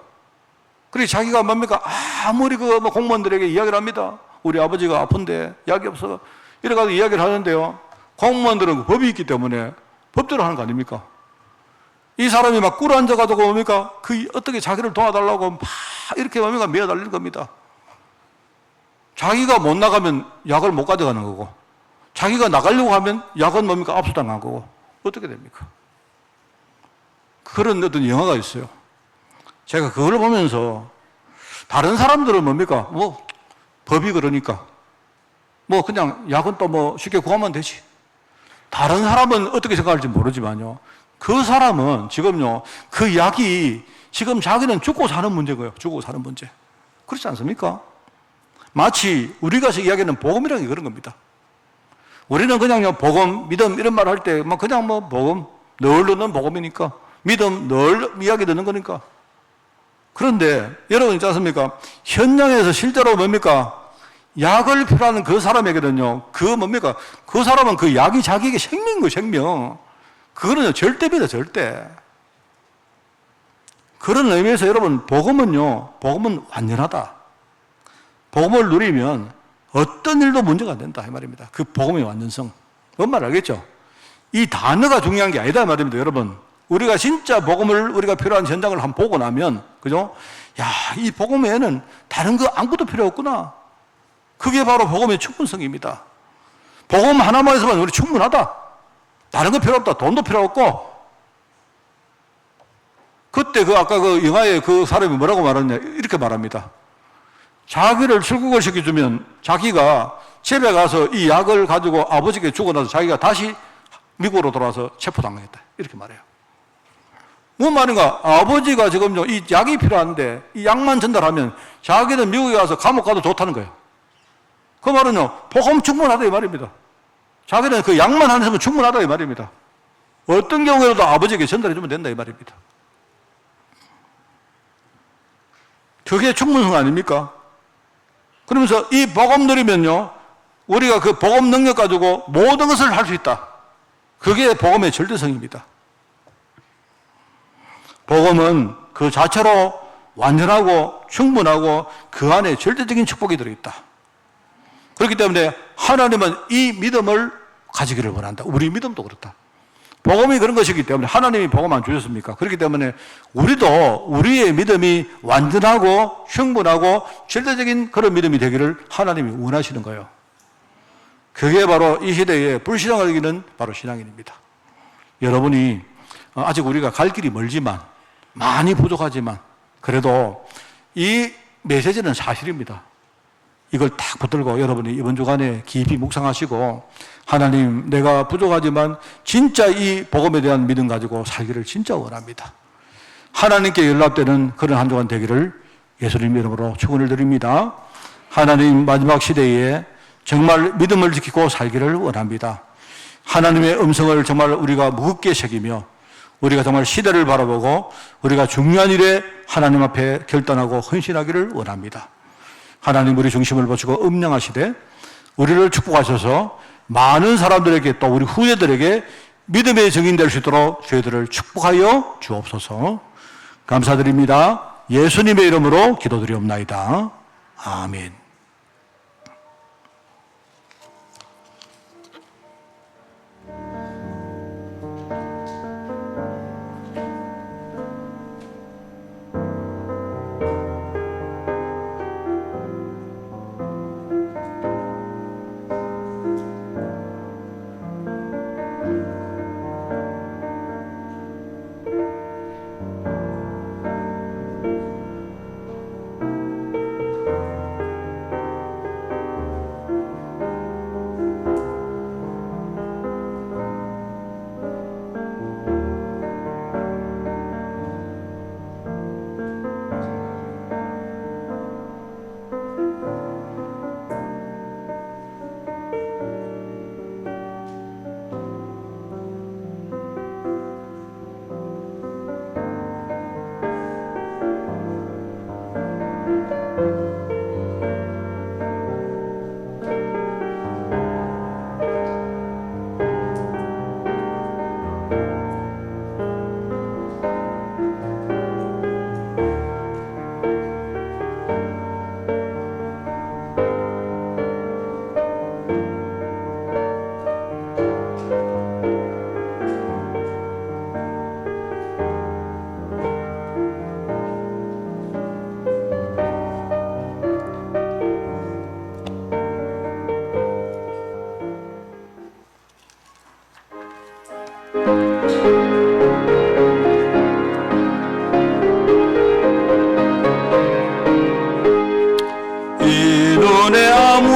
S1: 그리고 자기가 뭡니까? 아무리 공무원들에게 이야기를 합니다. 우리 아버지가 아픈데 약이 없어. 이래가지고 이야기를 하는데요. 공무원들은 법이 있기 때문에 법대로 하는 거 아닙니까? 이 사람이 막 꿇어 앉아가지고 뭡니까? 어떻게 자기를 도와달라고 막 이렇게 뭡니까? 매어달리는 겁니다. 자기가 못 나가면 약을 못 가져가는 거고, 자기가 나가려고 하면 약은 뭡니까? 압수당한 거고, 어떻게 됩니까? 그런 어떤 영화가 있어요. 제가 그걸 보면서 다른 사람들은 뭡니까? 법이 그러니까. 그냥 약은 또 쉽게 구하면 되지. 다른 사람은 어떻게 생각할지 모르지만요. 그 사람은 지금요, 그 약이 지금 자기는 죽고 사는 문제고요. 죽고 사는 문제. 그렇지 않습니까? 마치 우리가 이야기하는 복음이라는 게 그런 겁니다. 우리는 그냥요, 복음, 믿음 이런 말 할 때 그냥 복음, 늘 듣는 복음이니까. 믿음, 늘 이야기 듣는 거니까. 그런데 여러분 있지 않습니까? 현장에서 실제로 뭡니까? 약을 필요하는 그 사람에게는요, 그 사람은 그 약이 자기에게 생명인 거예요, 생명. 그거는 절대입니다, 절대. 그런 의미에서 여러분, 복음은 완전하다. 복음을 누리면 어떤 일도 문제가 안 된다 이 말입니다. 그 복음의 완전성. 뭔 말 알겠죠? 이 단어가 중요한 게 아니다 이 말입니다. 여러분, 우리가 진짜 복음을 우리가 필요한 현장을 한번 보고 나면, 그죠? 야, 이 복음 외에는 다른 거 아무것도 필요 없구나. 그게 바로 복음의 충분성입니다. 복음 하나만 있으면 우리 충분하다. 다른 거 필요 없다. 돈도 필요 없고. 그때 아까 그 영화에 그 사람이 뭐라고 말하냐, 이렇게 말합니다. 자기를 출국을 시켜주면 자기가 집에 가서 이 약을 가지고 아버지께 주고 나서 자기가 다시 미국으로 돌아와서 체포당하겠다. 이렇게 말해요. 뭔 말인가? 아버지가 지금 이 약이 필요한데 이 약만 전달하면 자기는 미국에 가서 감옥 가도 좋다는 거예요. 그 말은요, 복음 충분하다 이 말입니다. 자기는 그 약만 안 했으면 충분하다 이 말입니다. 어떤 경우에도 아버지에게 전달해 주면 된다 이 말입니다. 그게 충분성 아닙니까? 그러면서 이 복음 누리면요, 우리가 그 복음 능력 가지고 모든 것을 할 수 있다. 그게 복음의 절대성입니다. 복음은 그 자체로 완전하고 충분하고 그 안에 절대적인 축복이 들어있다. 그렇기 때문에 하나님은 이 믿음을 가지기를 원한다. 우리 믿음도 그렇다. 복음이 그런 것이기 때문에 하나님이 복음 안 주셨습니까? 그렇기 때문에 우리도 우리의 믿음이 완전하고 충분하고 절대적인 그런 믿음이 되기를 하나님이 원하시는 거예요. 그게 바로 이 시대에 불신앙을 이기는 바로 신앙인입니다. 여러분이 아직 우리가 갈 길이 멀지만, 많이 부족하지만, 그래도 이 메시지는 사실입니다. 이걸 딱 붙들고 여러분이 이번 주간에 깊이 묵상하시고, 하나님, 내가 부족하지만 진짜 이 복음에 대한 믿음 가지고 살기를 진짜 원합니다. 하나님께 연락되는 그런 한 주간 되기를 예수님 이름으로 축원을 드립니다. 하나님, 마지막 시대에 정말 믿음을 지키고 살기를 원합니다. 하나님의 음성을 정말 우리가 무겁게 새기며 우리가 정말 시대를 바라보고 우리가 중요한 일에 하나님 앞에 결단하고 헌신하기를 원합니다. 하나님, 우리 중심을 보시고 음량하시되 우리를 축복하셔서 많은 사람들에게, 또 우리 후대들에게 믿음의 증인 될 수 있도록 저희들을 축복하여 주옵소서. 감사드립니다. 예수님의 이름으로 기도드리옵나이다. 아멘.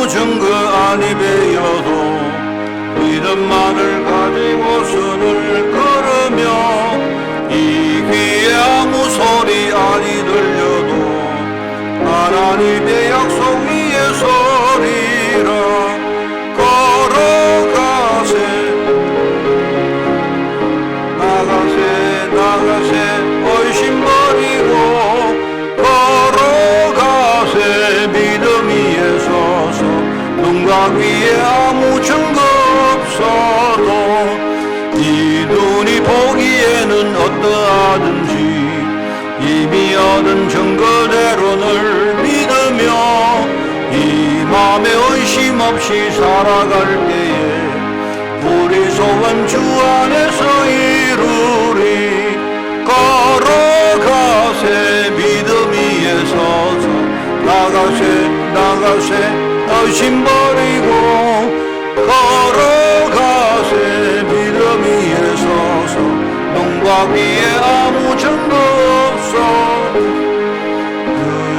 S2: 증거 아니 배여도 믿음만을 가지고 선을 걸으며 이 귀에 아무 소리 아니 들려도 하나님의 약속 위에 서리라. 걸어가세 나가세 의심 버리고 걸어가세 믿음 위에 서서 눈과 귀에 아무 증거 없어도 이 눈이 보기에는 어떠하든지 이 얻은 증거대로 늘 믿으며 이 맘에 의심 없이 살아갈 때에 우리 소원 주 안에서 이루리. 걸어가세 믿음 위에 서서 나가세 의심 버리고 걸어가세 믿음 위에 서서 눈과 귀에 아무 증거 없어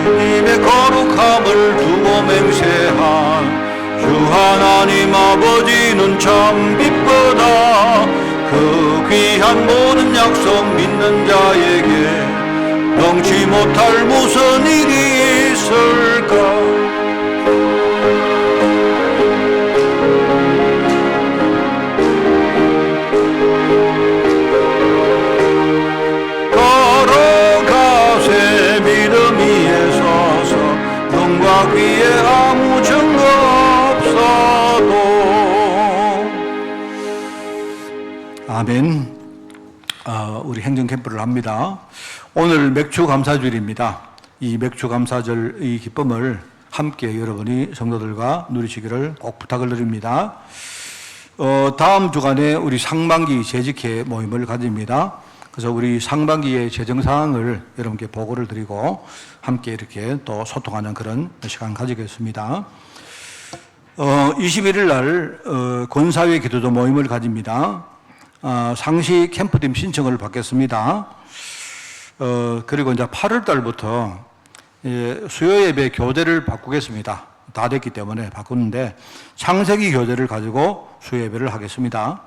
S2: 주님의 거룩함을 두고 맹세한 주 하나님 아버지는 참 기쁘다. 그 귀한 모든 약속 믿는 자에게 넘지 못할 무슨 일이 있을까. 걸어가세 믿음 위에 서서 눈과 귀에 아무 증거 없어도.
S1: 아멘. 우리 행정 캠프를 합니다. 오늘 맥주 감사주일입니다. 이 맥주 감사절 이 기쁨을 함께 여러분이 성도들과 누리시기를 꼭 부탁을 드립니다. 다음 주간에 우리 상반기 재직회 모임을 가집니다. 그래서 우리 상반기의 재정 사항을 여러분께 보고를 드리고 함께 이렇게 또 소통하는 그런 시간 가지겠습니다. 21일 날 권사회 기도조 모임을 가집니다. 상시 캠프팀 신청을 받겠습니다. 그리고 이제 8월 달부터 수요 예배 교대를 바꾸겠습니다. 다 됐기 때문에 바꾸는데 창세기 교대를 가지고 수요 예배를 하겠습니다.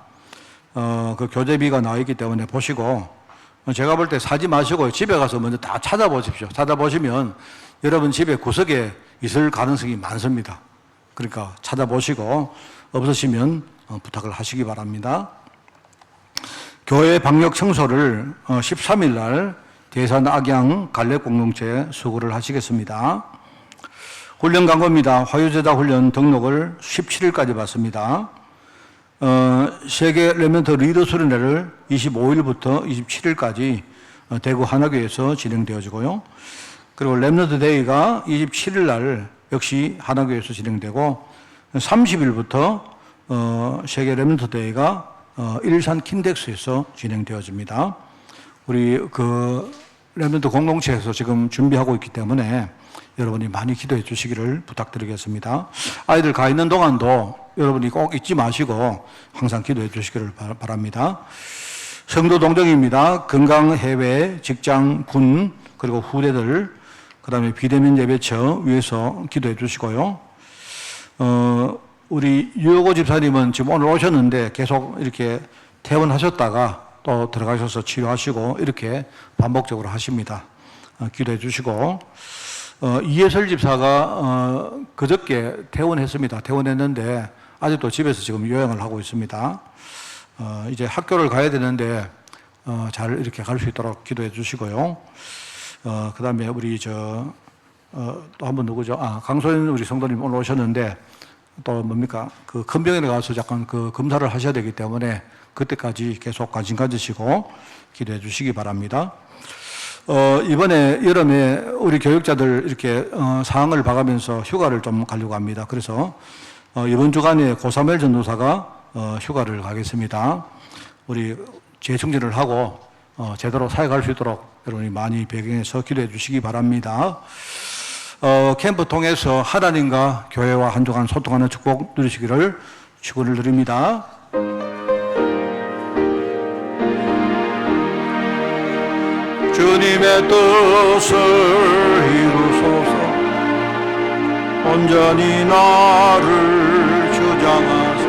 S1: 그 교재비가 나와 있기 때문에 보시고 제가 볼 때 사지 마시고 집에 가서 먼저 다 찾아보십시오. 찾아보시면 여러분 집에 구석에 있을 가능성이 많습니다. 그러니까 찾아보시고 없으시면 부탁을 하시기 바랍니다. 교회 방역 청소를 13일 날 대산 악양 갈렙 공동체 수고를 하시겠습니다. 훈련 광고입니다. 화요제자 훈련 등록을 17일까지 받습니다. 세계 레멘트 리더 수련회를 25일부터 27일까지 대구 하나교에서 진행되어지고요. 그리고 렘넌트 데이가 27일 날 역시 하나교에서 진행되고 30일부터 세계 렘넌트 데이가 일산 킨덱스에서 진행되어집니다. 우리 그 렘넌트 공동체에서 지금 준비하고 있기 때문에 여러분이 많이 기도해 주시기를 부탁드리겠습니다. 아이들 가 있는 동안도 여러분이 꼭 잊지 마시고 항상 기도해 주시기를 바랍니다. 성도 동정입니다. 건강 해외, 직장, 군, 그리고 후대들, 그 다음에 비대면 예배처 위해서 기도해 주시고요. 우리 유효고 집사님은 지금 오늘 오셨는데 계속 이렇게 퇴원하셨다가 또 들어가셔서 치료하시고 이렇게 반복적으로 하십니다. 기도해 주시고, 이예설 집사가 그저께 퇴원했습니다. 퇴원했는데 아직도 집에서 지금 요양을 하고 있습니다. 이제 학교를 가야 되는데 잘 이렇게 갈 수 있도록 기도해 주시고요. 그 다음에 우리 또 한 분 누구죠? 강소연 우리 성도님 오늘 오셨는데 또 뭡니까? 그 큰 병원에 가서 약간 그 검사를 하셔야 되기 때문에 그때까지 계속 관심 가지시고 기도해 주시기 바랍니다. 이번에 여름에 우리 교육자들 이렇게 상황을 봐가면서 휴가를 좀 가려고 합니다. 그래서 이번 주간에 고사멜 전도사가 휴가를 가겠습니다. 우리 재충전을 하고 제대로 사역할 수 있도록 여러분이 많이 배경해서 기도해 주시기 바랍니다. 캠프 통해서 하나님과 교회와 한 주간 소통하는 축복 누리시기를 축원을 드립니다.
S2: 주님의 뜻을 이루소서. 온전히 나를 주장하사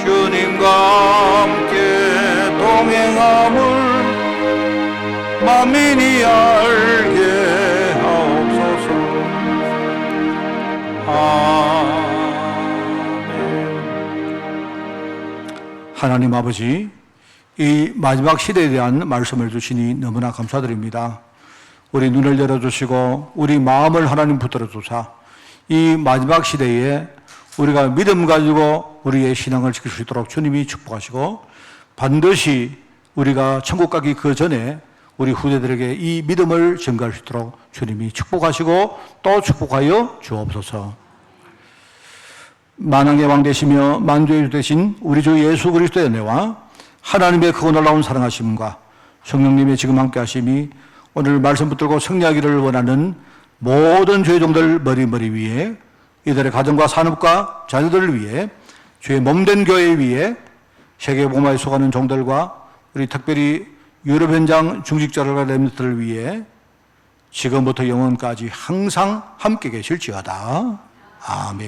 S2: 주님과 함께 동행함을 만민이 알게 하옵소서. 아멘.
S1: 하나님 아버지, 이 마지막 시대에 대한 말씀을 주시니 너무나 감사드립니다. 우리 눈을 열어주시고 우리 마음을 하나님 붙들어 주사 이 마지막 시대에 우리가 믿음 가지고 우리의 신앙을 지킬 수 있도록 주님이 축복하시고 반드시 우리가 천국 가기 그 전에 우리 후대들에게 이 믿음을 증가할 수 있도록 주님이 축복하시고 또 축복하여 주옵소서. 만왕의 왕 되시며 만주의 주 되신 우리 주 예수 그리스도의 은혜와 하나님의 크고 놀라운 사랑하심과 성령님의 지금 함께 하심이 오늘 말씀 붙들고 승리하기를 원하는 모든 죄종들 머리 위에 이들의 가정과 산업과 자녀들을 위해 주의 몸된 교회 위에 세계 복음화에 속하는 종들과 우리 특별히 유럽 현장 중직자들과 렘넌트를 위해 지금부터 영원까지 항상 함께 계실지어다. 아멘.